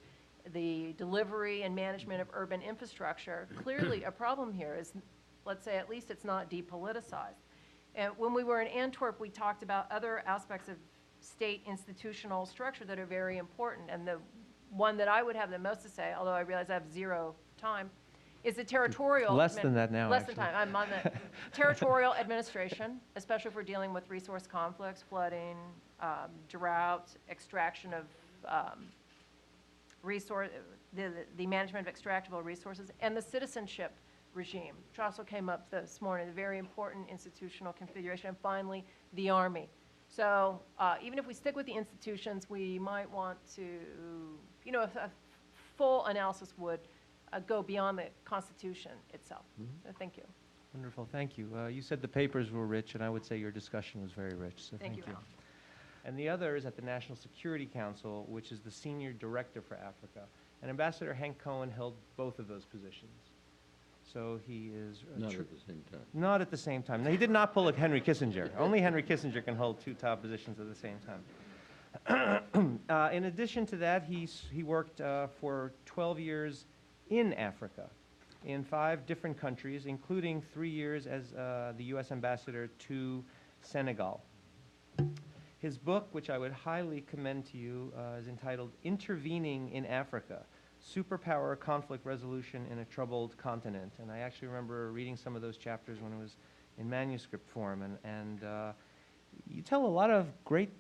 the delivery and management of urban infrastructure. Clearly, a problem here is, let's say, at least it's not depoliticized. And when we were in Antwerp, we talked about other aspects of state institutional structure that are very important. And the one that I would have the most to say, although I realize I have 0 time, is the territorial. Less than that now, Less actually. than time. I'm on the territorial administration, especially if we're dealing with resource conflicts, flooding, drought, extraction of the management of extractable resources, and the citizenship regime, which also came up this morning, a very important institutional configuration, and finally, the Army. So even if we stick with the institutions, we might want to, a full analysis would go beyond the Constitution itself. So thank you. Wonderful, thank you. You said the papers were rich, and I would say your discussion was very rich, so thank you. Alan. And the other is at the National Security Council, which is the Senior Director for Africa. And Ambassador Hank Cohen held both of those positions. So he is... Not at the same time. Not at the same time. No, he did not pull a Henry Kissinger. Only Henry Kissinger can hold 2 top positions at the same time. In addition to that, he worked for 12 years in Africa, in 5 different countries, including 3 years as the U.S. ambassador to Senegal. His book, which I would highly commend to you, is entitled Intervening in Africa, Superpower Conflict Resolution in a Troubled Continent. And I actually remember reading some of those chapters when it was in manuscript form. And you tell a lot of great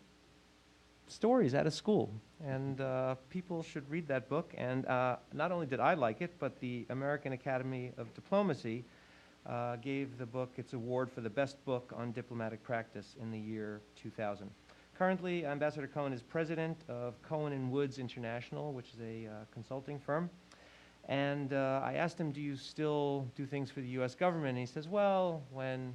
stories out of school. And people should read that book. And not only did I like it, but the American Academy of Diplomacy gave the book its award for the best book on diplomatic practice in the year 2000. Currently, Ambassador Cohen is president of Cohen and Woods International, which is a consulting firm. And I asked him, do you still do things for the U.S. government? And he says, well, when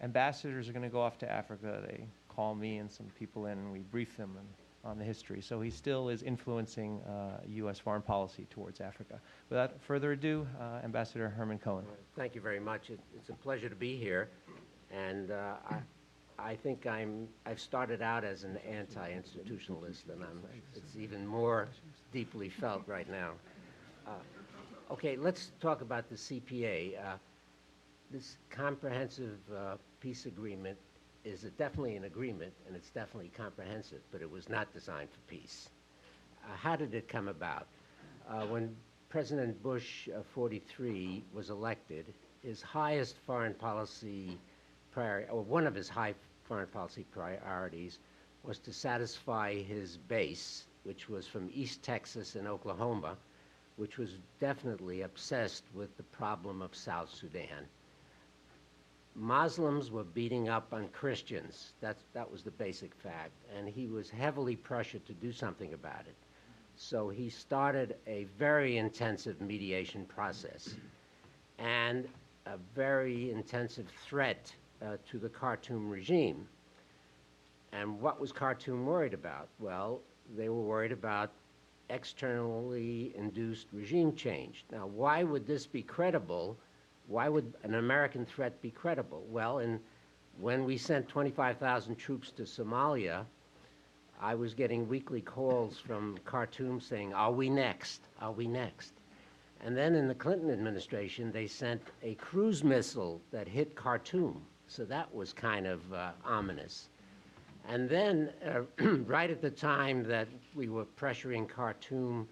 ambassadors are going to go off to Africa, they call me and some people in, and we brief them on the history. So he still is influencing U.S. foreign policy towards Africa. Without further ado, Ambassador Herman Cohen. Thank you very much. It's a pleasure to be here. And I think I've started out as an anti-institutionalist, and it's even more deeply felt right now. Okay, let's talk about the CPA. This comprehensive peace agreement is definitely an agreement, and it's definitely comprehensive, but it was not designed for peace. How did it come about? When President Bush, 43, was elected, his highest foreign policy priority, or one of his high foreign policy priorities, was to satisfy his base, which was from East Texas and Oklahoma, which was definitely obsessed with the problem of South Sudan. Muslims were beating up on Christians. That was the basic fact, and he was heavily pressured to do something about it. So he started a very intensive mediation process and a very intensive threat to the Khartoum regime. And what was Khartoum worried about? Well, they were worried about externally induced regime change. Now, why would this be credible? Why would an American threat be credible? Well, when we sent 25,000 troops to Somalia, I was getting weekly calls from Khartoum saying, are we next? Are we next? And then in the Clinton administration, they sent a cruise missile that hit Khartoum. So that was kind of ominous. And then right at the time that we were pressuring Khartoum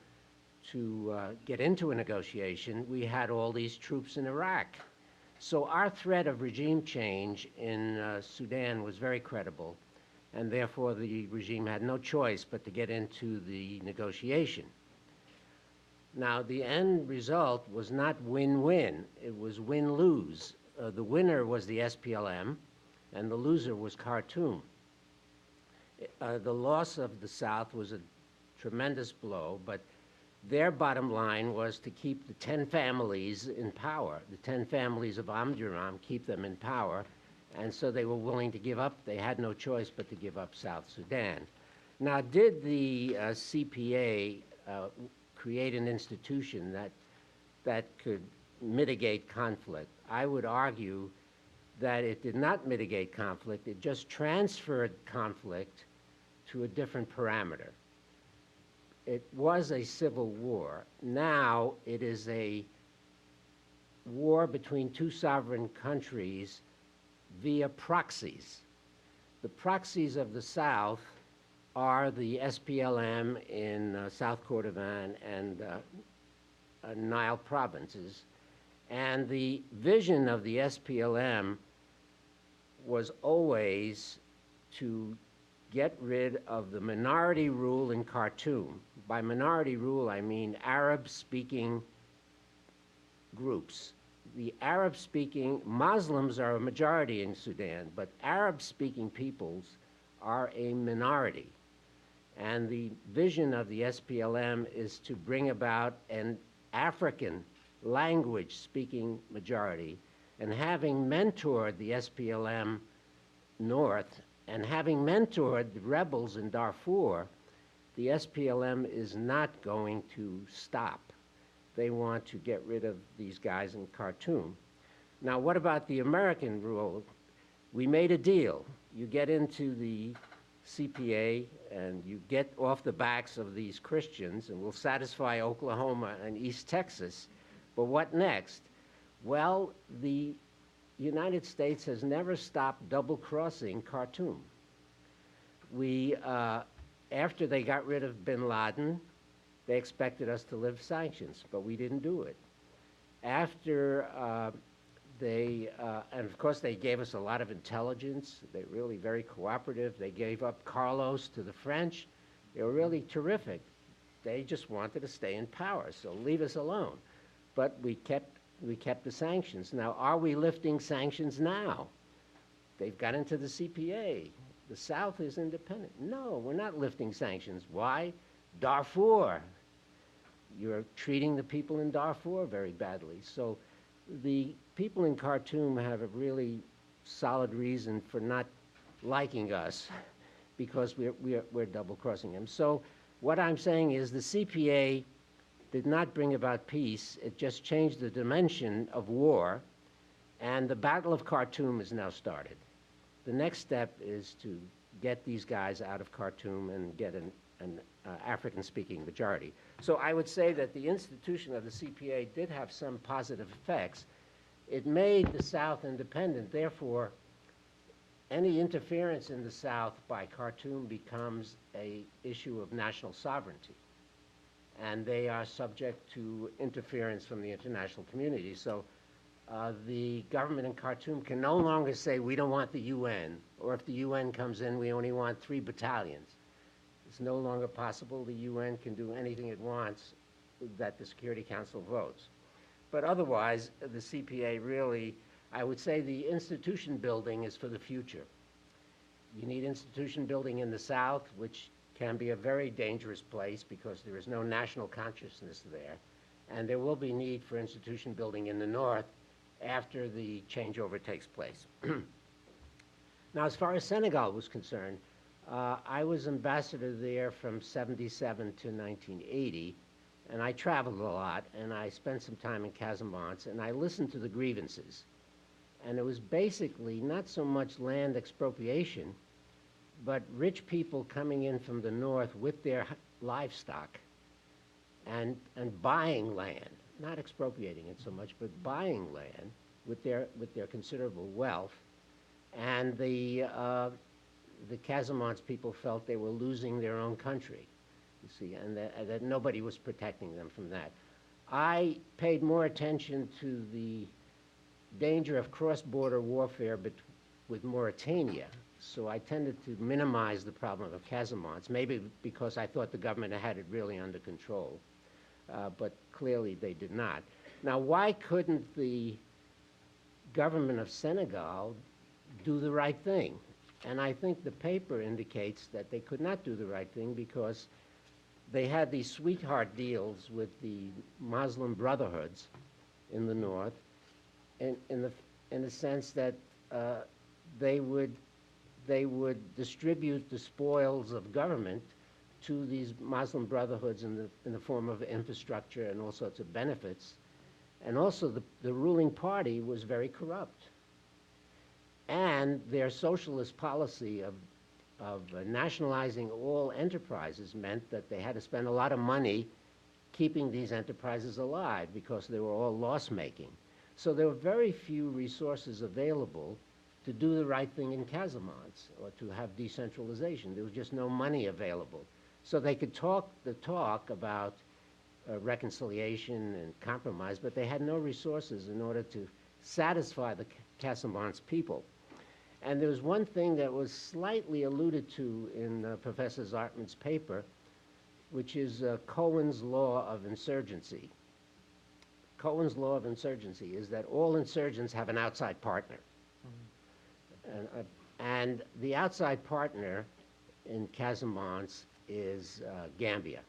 to get into a negotiation, we had all these troops in Iraq. So our threat of regime change in Sudan was very credible, and therefore the regime had no choice but to get into the negotiation. Now, the end result was not win-win, it was win-lose. The winner was the SPLM, and the loser was Khartoum. The loss of the South was a tremendous blow, but their bottom line was to keep the 10 families in power, the 10 families of Omdurman, keep them in power, and so they were willing to give up. They had no choice but to give up South Sudan. Now, did the CPA create an institution that could mitigate conflict? I would argue that it did not mitigate conflict. It just transferred conflict to a different parameter. It was a civil war. Now it is a war between two sovereign countries via proxies. The proxies of the South are the SPLM in South Kordofan and Nile provinces. And the vision of the SPLM was always to get rid of the minority rule in Khartoum. By minority rule, I mean Arab-speaking groups. The Arab-speaking Muslims are a majority in Sudan, but Arab-speaking peoples are a minority. And the vision of the SPLM is to bring about an African language-speaking majority. And having mentored the SPLM North and having mentored the rebels in Darfur, the SPLM is not going to stop. They want to get rid of these guys in Khartoum. Now, what about the American rule? We made a deal. You get into the CPA and you get off the backs of these Christians, and we'll satisfy Oklahoma and East Texas. But what next? Well, the United States has never stopped double-crossing Khartoum. After they got rid of bin Laden, they expected us to lift sanctions, but we didn't do it. After and of course they gave us a lot of intelligence. They're really very cooperative. They gave up Carlos to the French. They were really terrific. They just wanted to stay in power, so leave us alone. But we kept we kept the sanctions. Now, are we lifting sanctions now? They've got into the CPA. The South is independent. No, we're not lifting sanctions. Why? Darfur. You're treating the people in Darfur very badly. So the people in Khartoum have a really solid reason for not liking us because we're double-crossing them. So what I'm saying is the CPA did not bring about peace. It just changed the dimension of war, and the Battle of Khartoum is now started. The next step is to get these guys out of Khartoum and get an African-speaking majority. So I would say that the institution of the CPA did have some positive effects. It made the South independent. Therefore, any interference in the South by Khartoum becomes an issue of national sovereignty. And they are subject to interference from the international community. So the government in Khartoum can no longer say, we don't want the UN, or if the UN comes in, we only want 3 battalions. It's no longer possible. The UN can do anything it wants that the Security Council votes. But otherwise, the CPA really, I would say the institution building is for the future. You need institution building in the South, which can be a very dangerous place because there is no national consciousness there. And there will be need for institution building in the North after the changeover takes place. Now, as far as Senegal was concerned, I was ambassador there from 77 to 1980, and I traveled a lot, and I spent some time in Casamance, and I listened to the grievances. And it was basically not so much land expropriation, but rich people coming in from the north with their livestock and buying land, not expropriating it so much, but buying land with their considerable wealth. And the Casamance people felt they were losing their own country, you see, and that nobody was protecting them from that. I paid more attention to the danger of cross-border warfare with Mauritania, so I tended to minimize the problem of Casamance, maybe because I thought the government had it really under control, but clearly they did not. Now, why couldn't the government of Senegal do the right thing? And I think the paper indicates that they could not do the right thing because they had these sweetheart deals with the Muslim brotherhoods in the north, in the sense that they would distribute the spoils of government to these Muslim brotherhoods in the form of infrastructure and all sorts of benefits. And also the ruling party was very corrupt. And their socialist policy of nationalizing all enterprises meant that they had to spend a lot of money keeping these enterprises alive because they were all loss-making. So there were very few resources available to do the right thing in Casamance or to have decentralization. There was just no money available. So they could talk the talk about reconciliation and compromise, but they had no resources in order to satisfy the Casamance people. And there was one thing that was slightly alluded to in Professor Zartman's paper, which is Cohen's law of insurgency. Cohen's law of insurgency is that all insurgents have an outside partner. And the outside partner in Casamance is Gambia.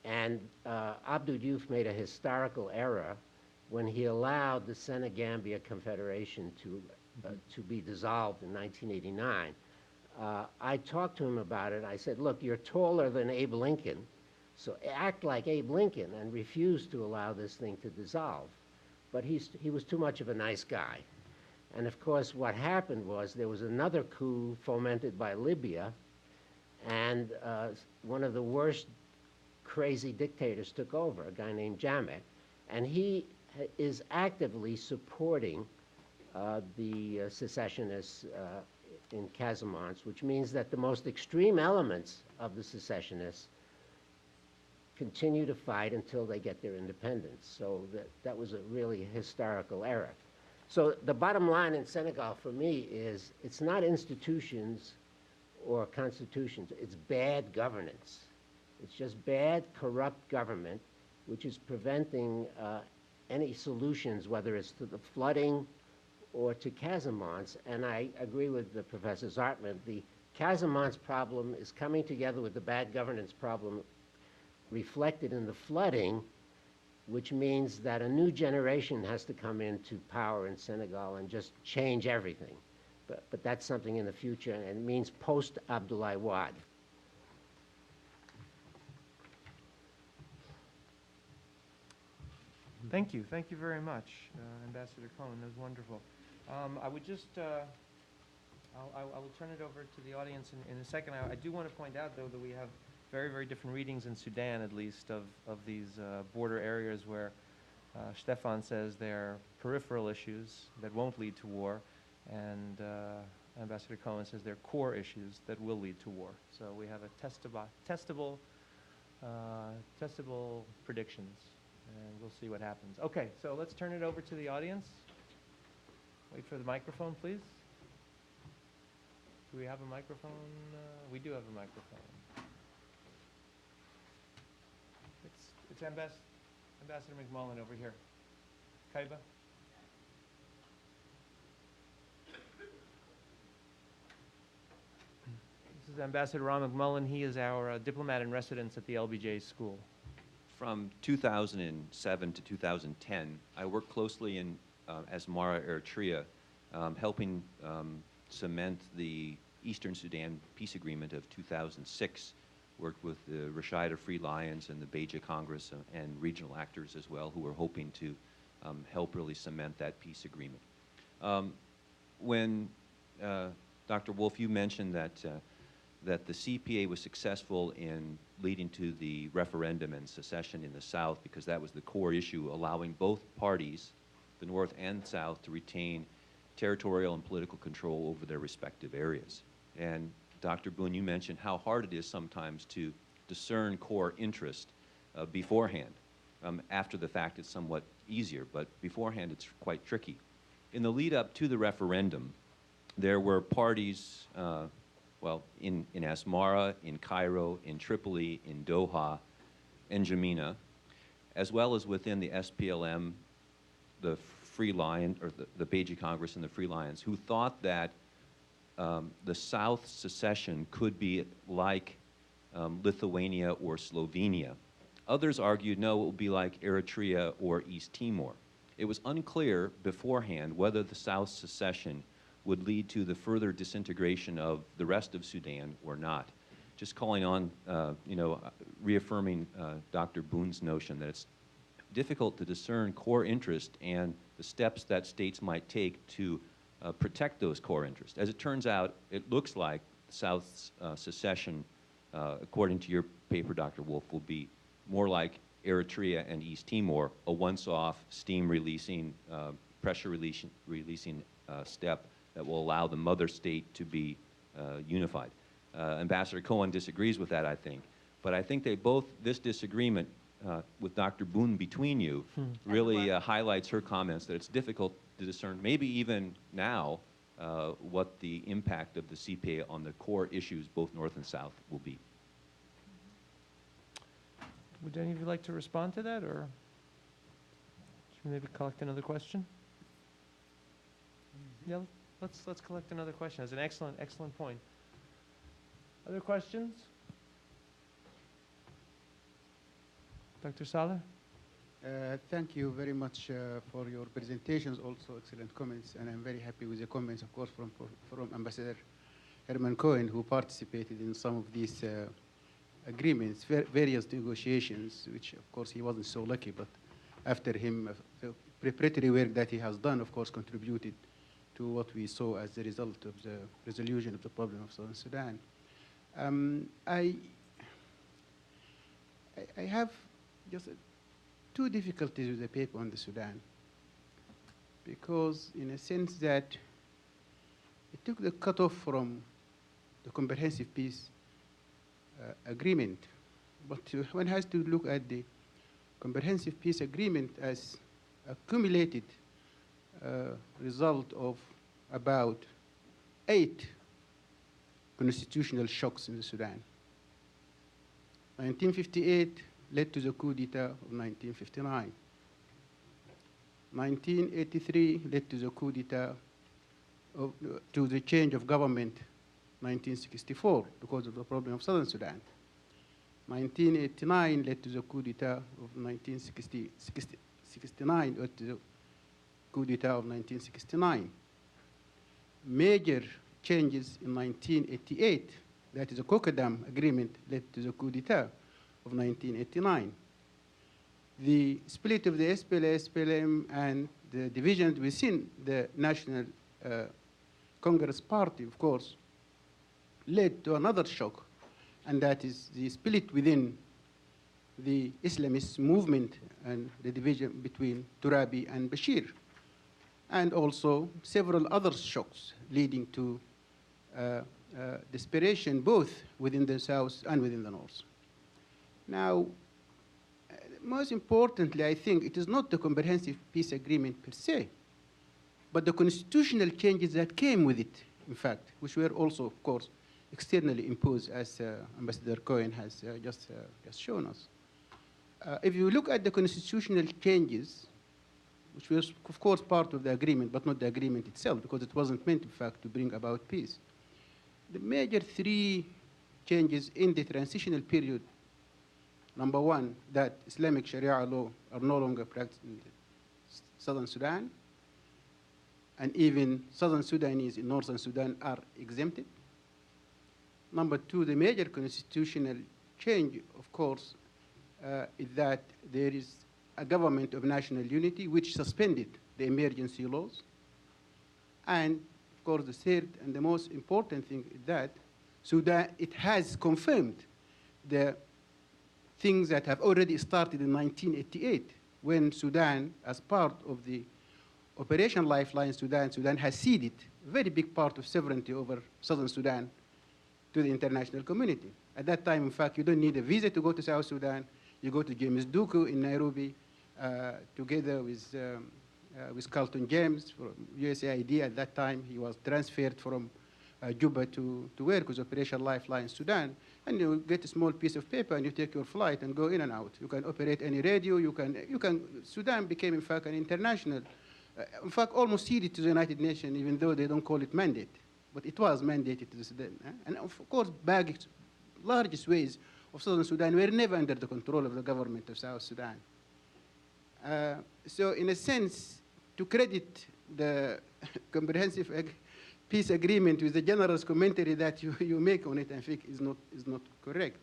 And Abdou Diouf made a historical error when he allowed the Senegambia Confederation to be dissolved in 1989. I talked to him about it. I said, look, you're taller than Abe Lincoln, so act like Abe Lincoln and refuse to allow this thing to dissolve. But he was too much of a nice guy. And of course, what happened was there was another coup fomented by Libya, and one of the worst crazy dictators took over, a guy named Jammeh, and he is actively supporting the secessionists in Casamance, which means that the most extreme elements of the secessionists continue to fight until they get their independence. So that was a really historical error. So the bottom line in Senegal for me is it's not institutions or constitutions, it's bad governance. It's just bad, corrupt government, which is preventing any solutions, whether it's to the flooding or to Casamont's. And I agree with Professor Zartman. The Casamont's problem is coming together with the bad governance problem reflected in the flooding, which means that a new generation has to come into power in Senegal and just change everything. But that's something in the future, and it means post-Abdoulaye Wade. Thank you very much, Ambassador Cohen. That was wonderful. I would just, I will turn it over to the audience in a second. I do want to point out, though, that we have very, very different readings in Sudan, at least, of these border areas where Stefan says they're peripheral issues that won't lead to war, and Ambassador Cohen says they're core issues that will lead to war. So we have a testable predictions, and we'll see what happens. Okay, so let's turn it over to the audience. Wait for the microphone, please. Do we have a microphone? We do have a microphone. It's Ambassador McMullen over here. Kaiba? This is Ambassador Ron McMullen. He is our diplomat in residence at the LBJ School. From 2007 to 2010, I worked closely in Asmara, Eritrea, helping cement the Eastern Sudan Peace Agreement of 2006. Worked with the Rashida Free Lions and the Beja Congress and regional actors as well, who were hoping to help really cement that peace agreement. When Dr. Wolf, you mentioned that the CPA was successful in leading to the referendum and secession in the South, because that was the core issue, allowing both parties, the North and South, to retain territorial and political control over their respective areas. And Dr. Boone, you mentioned how hard it is sometimes to discern core interest beforehand. After the fact, it's somewhat easier, but beforehand, it's quite tricky. In the lead up to the referendum, there were parties, well, in Asmara, in Cairo, in Tripoli, in Doha, in N'Djamena, as well as within the SPLM, the Free Lion, or the Beja Congress and the Free Lions, who thought that the South secession could be like Lithuania or Slovenia. Others argued, no, it would be like Eritrea or East Timor. It was unclear beforehand whether the South secession would lead to the further disintegration of the rest of Sudan or not. Just calling on, reaffirming Dr. Boone's notion that it's difficult to discern core interest and the steps that states might take to protect those core interests. As it turns out, it looks like South's secession, according to your paper, Dr. Wolf, will be more like Eritrea and East Timor, a once-off, steam-releasing, pressure-releasing step that will allow the mother state to be unified. Ambassador Cohen disagrees with that, I think. But I think they both, this disagreement with Dr. Boone between you really highlights her comments that it's difficult to discern, maybe even now, what the impact of the CPA on the core issues, both North and South, will be. Would any of you like to respond to that, or should we maybe collect another question? Yeah, let's collect another question. That's an excellent point. Other questions? Dr. Saylor? Thank you very much for your presentations, also excellent comments, and I'm very happy with the comments, of course, from Ambassador Herman Cohen, who participated in some of these agreements, various negotiations, which, of course, he wasn't so lucky, but after him, the preparatory work that he has done, of course, contributed to what we saw as the result of the resolution of the problem of Southern Sudan. I have just two difficulties with the paper on the Sudan, because in a sense that it took the cutoff from the comprehensive peace agreement, but one has to look at the comprehensive peace agreement as a cumulated result of about 8 constitutional shocks in the Sudan. 1958 led to the coup d'etat of 1959. 1983 led to the coup d'etat, to the change of government 1964 because of the problem of Southern Sudan. 1989 led to the coup d'etat of 1969, or to the coup d'etat of 1969. Major changes in 1988, that is the Kokadam agreement, led to the coup d'etat of 1989. The split of the SPLA, SPLM, and the divisions within the National Congress Party, of course, led to another shock, and that is the split within the Islamist movement and the division between Turabi and Bashir, and also several other shocks leading to desperation both within the South and within the North. Now, most importantly, I think it is not the comprehensive peace agreement per se, but the constitutional changes that came with it, in fact, which were also, of course, externally imposed, as Ambassador Cohen has just shown us. If you look at the constitutional changes, which was, of course, part of the agreement, but not the agreement itself, because it wasn't meant, in fact, to bring about peace. The major three changes in the transitional period: number one, that Islamic Sharia law are no longer practiced in Southern Sudan, and even Southern Sudanese in Northern Sudan are exempted. Number two, the major constitutional change, of course, is that there is a government of national unity which suspended the emergency laws. And, of course, the third and the most important thing is that Sudan, it has confirmed the things that have already started in 1988, when Sudan, as part of the Operation Lifeline Sudan has ceded a very big part of sovereignty over Southern Sudan to the international community. At that time, in fact, you don't need a visa to go to South Sudan. You go to James Duku in Nairobi, together with Carlton James from USAID. At that time, he was transferred from Juba to work with Operation Lifeline Sudan. And you get a small piece of paper and you take your flight and go in and out. You can operate any radio. Sudan became, in fact, an international, in fact, almost ceded to the United Nations, even though they don't call it mandate. But it was mandated to the Sudan. And of course, largest ways of Southern Sudan were never under the control of the government of South Sudan. So in a sense, to credit the comprehensive peace agreement with the generous commentary that you make on it, I think is not correct.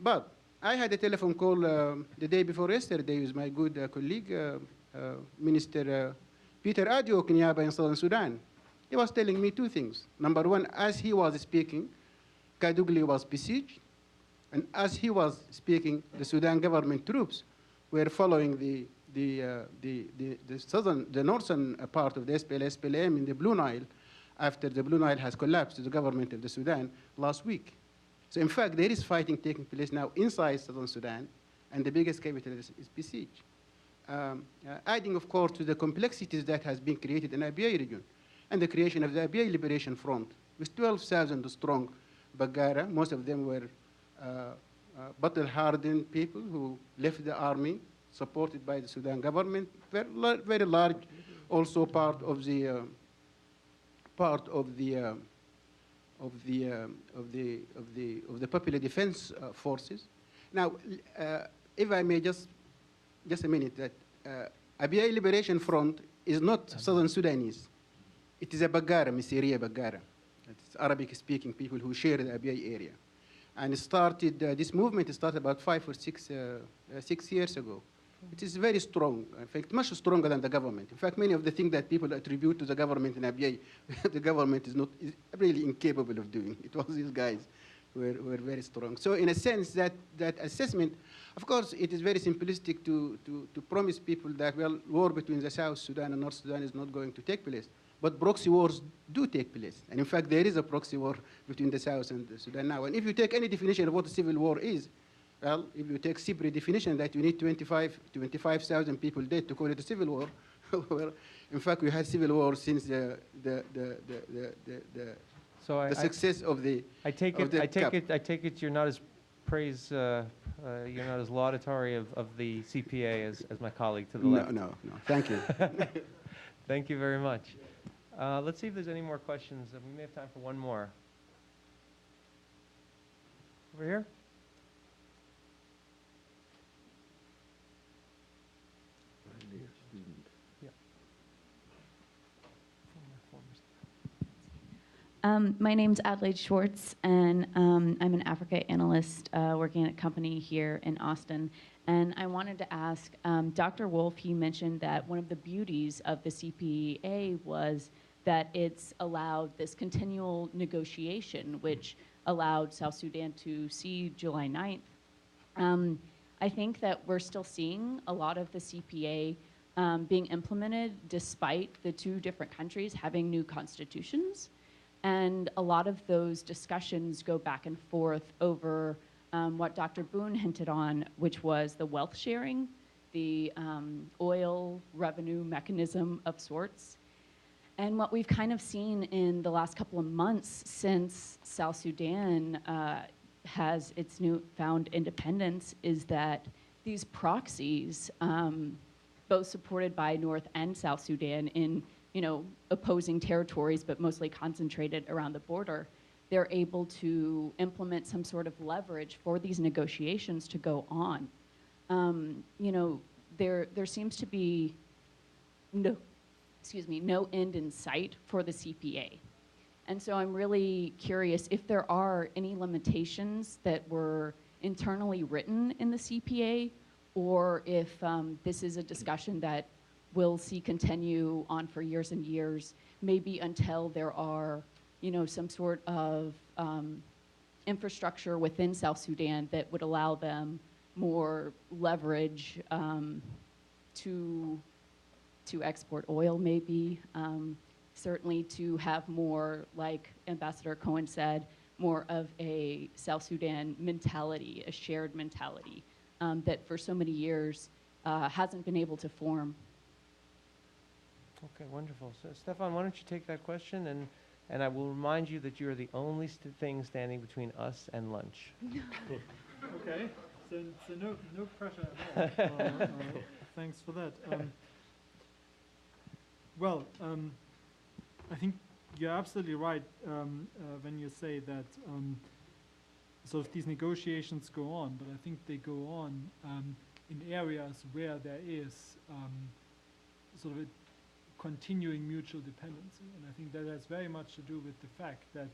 But I had a telephone call the day before yesterday with my good colleague, Minister Peter Adio Kenyaba in Southern Sudan. He was telling me two things. Number one, as he was speaking, Kadugli was besieged, and as he was speaking, the Sudan government troops were following the northern part of the SPLM in the Blue Nile, after the Blue Nile has collapsed to the government of the Sudan last week. So in fact, there is fighting taking place now inside Southern Sudan, and the biggest capital is besieged. Adding, of course, to the complexities that has been created in the Abyei region, and the creation of the Abyei Liberation Front, with 12,000 strong Bagara. Most of them were battle-hardened people who left the army, supported by the Sudan government. Very large, also part of the Popular Defense Forces. Now, if I may just a minute, that Abyei Liberation Front is not Southern Sudanese. It is a Bagara, Misiriya Bagara. It's Arabic-speaking people who share the Abyei area. And this movement started about 5 or 6 years ago. It is very strong, in fact, much stronger than the government. In fact, many of the things that people attribute to the government in Abyei, the government is really incapable of doing. It was these guys who were very strong. So in a sense, that assessment, of course, it is very simplistic to promise people that, well, war between the South Sudan and North Sudan is not going to take place. But proxy wars do take place. And in fact, there is a proxy war between the South and the Sudan now. And if you take any definition of what a civil war is, well, if you take CIPRI definition that you need 25,000 people dead to call it a civil war, well, in fact, we had civil war since the success of the. I take it you're not as You're not as laudatory of the CPA as my colleague to the No, left. no. Thank you. Thank you very much. Let's see if there's any more questions. We may have time for one more. Over here? My name's Adelaide Schwartz, and I'm an Africa analyst working at a company here in Austin. And I wanted to ask, Dr. Wolf, he mentioned that one of the beauties of the CPA was that it's allowed this continual negotiation, which allowed South Sudan to see July 9th. I think that we're still seeing a lot of the CPA being implemented despite the two different countries having new constitutions. And a lot of those discussions go back and forth over what Dr. Boone hinted on, which was the wealth sharing, the oil revenue mechanism of sorts. And what we've kind of seen in the last couple of months since South Sudan has its newfound independence is that these proxies, both supported by North and South Sudan in opposing territories, but mostly concentrated around the border, they're able to implement some sort of leverage for these negotiations to go on. There seems to be no end in sight for the CPA. And so I'm really curious if there are any limitations that were internally written in the CPA, or if this is a discussion that we'll see continue on for years and years, maybe until there are, some sort of infrastructure within South Sudan that would allow them more leverage to export oil, maybe. Certainly to have more, like Ambassador Cohen said, more of a South Sudan mentality, a shared mentality that for so many years hasn't been able to form. Okay, wonderful. So, Stefan, why don't you take that question, and I will remind you that you are the only thing standing between us and lunch. Okay, so no pressure at all. Thanks for that. I think you're absolutely right when you say that sort of these negotiations go on, but I think they go on in areas where there is sort of a continuing mutual dependency. And I think that has very much to do with the fact that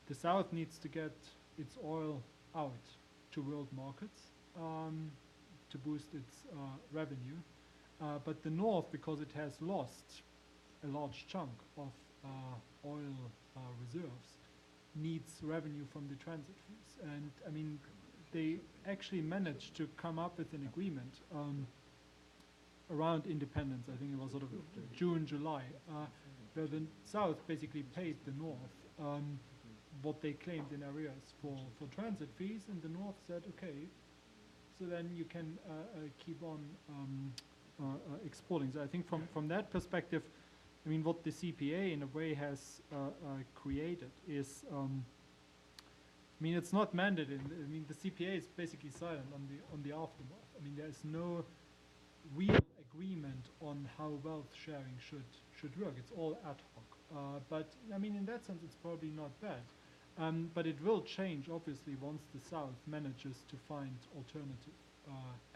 the South needs to get its oil out to world markets to boost its revenue. But the North, because it has lost a large chunk of oil reserves, needs revenue from the transit fees. And I mean, they actually managed to come up with an agreement around independence. I think it was sort of June, July, where the South basically paid the North what they claimed in arrears for transit fees, and the North said, okay, so then you can keep on exporting. So I think from that perspective, I mean, what the CPA in a way has created is, I mean, it's not mandated. I mean, the CPA is basically silent on the aftermath. I mean, there is no real agreement on how wealth sharing should work. It's all ad hoc. But I mean, in that sense, it's probably not bad. But it will change, obviously, once the South manages to find alternative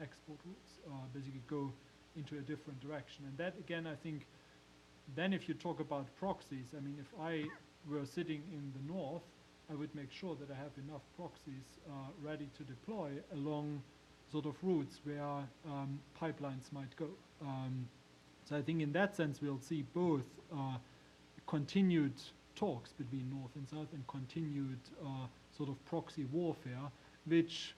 export routes, basically go into a different direction. And that, again, I think, then if you talk about proxies, I mean, if I were sitting in the North, I would make sure that I have enough proxies ready to deploy along sort of routes where pipelines might go. So I think in that sense, we'll see both continued talks between North and South and continued sort of proxy warfare, which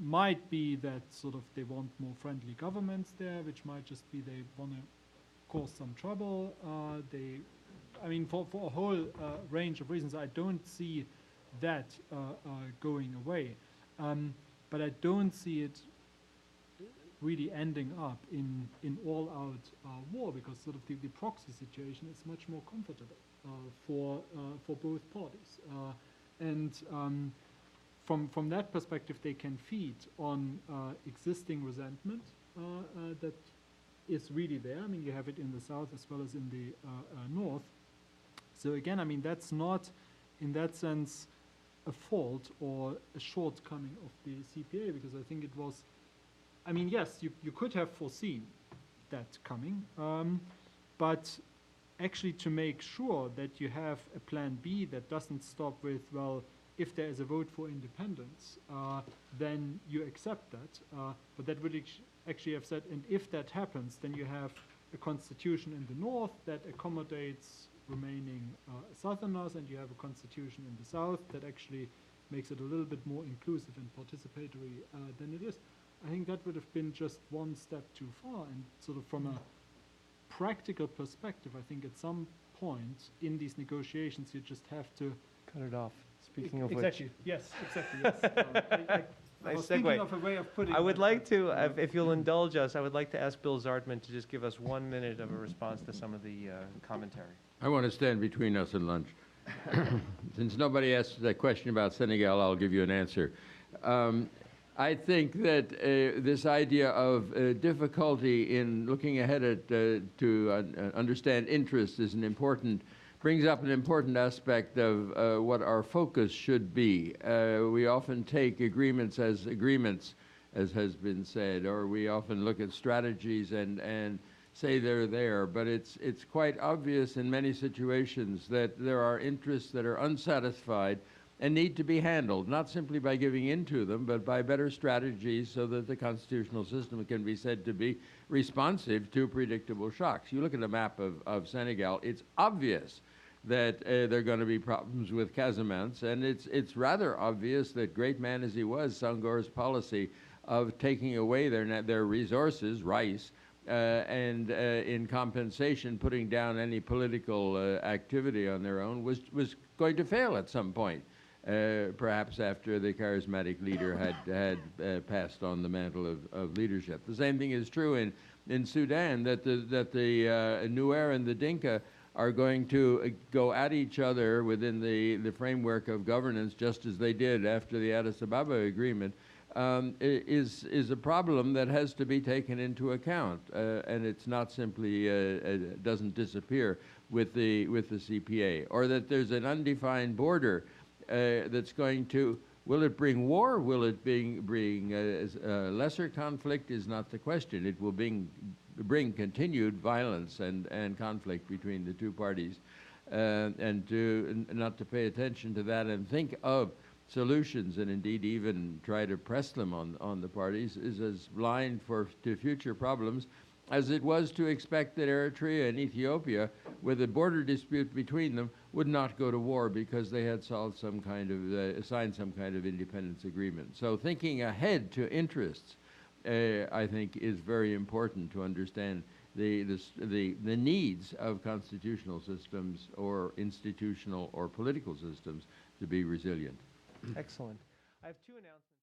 might be that sort of they want more friendly governments there, which might just be they want to cause some trouble. I mean, for a whole range of reasons, I don't see that going away. But I don't see it really ending up in all-out war, because sort of the proxy situation is much more comfortable for both parties. And from that perspective, they can feed on existing resentment that is really there. I mean, you have it in the south as well as in the north. So again, I mean, that's not, in that sense, a fault or a shortcoming of the CPA, because I think it was, I mean, yes, you could have foreseen that coming, but actually to make sure that you have a plan B that doesn't stop with, well, if there is a vote for independence, then you accept that. But that would actually have said, and if that happens, then you have a constitution in the north that accommodates remaining southerners, and you have a constitution in the south that actually makes it a little bit more inclusive and participatory than it is. I think that would have been just one step too far, and sort of from a practical perspective, I think at some point in these negotiations you just have to Cut it off. Speaking of exactly. Yes, exactly. Yes. I Nice was thinking segue. of a way of putting I would that, like but, to, if you'll indulge us, I would like to ask Bill Zartman to just give us 1 minute of a response to some of the commentary. I want to stand between us and lunch. Since nobody asked that question about Senegal, I'll give you an answer. I think that this idea of difficulty in looking ahead at to understand interest is brings up an important aspect of what our focus should be. We often take agreements, as has been said, or we often look at strategies and say they're there, but it's quite obvious in many situations that there are interests that are unsatisfied and need to be handled, not simply by giving in to them, but by better strategies so that the constitutional system can be said to be responsive to predictable shocks. You look at the map of Senegal, it's obvious that there are going to be problems with Casamance, and it's rather obvious that, great man as he was, Senghor's policy of taking away their resources, rice, and in compensation putting down any political activity on their own was going to fail at some point. Perhaps after the charismatic leader had passed on the mantle of leadership. The same thing is true in Sudan, that the Nuer and the Dinka are going to go at each other within the framework of governance, just as they did after the Addis Ababa agreement, is a problem that has to be taken into account, and it's not simply doesn't disappear with the CPA, or that there's an undefined border that's going to, will it bring war? Will it bring lesser conflict? Is not the question. It will bring continued violence and conflict between the two parties, and not to pay attention to that and think of solutions, and indeed even try to press them on the parties, is as blind to future problems as it was to expect that Eritrea and Ethiopia, with a border dispute between them, would not go to war because they had solved some kind of signed some kind of independence agreement. So thinking ahead to interests, I think, is very important to understand the needs of constitutional systems or institutional or political systems to be resilient. Excellent. I have two announcements.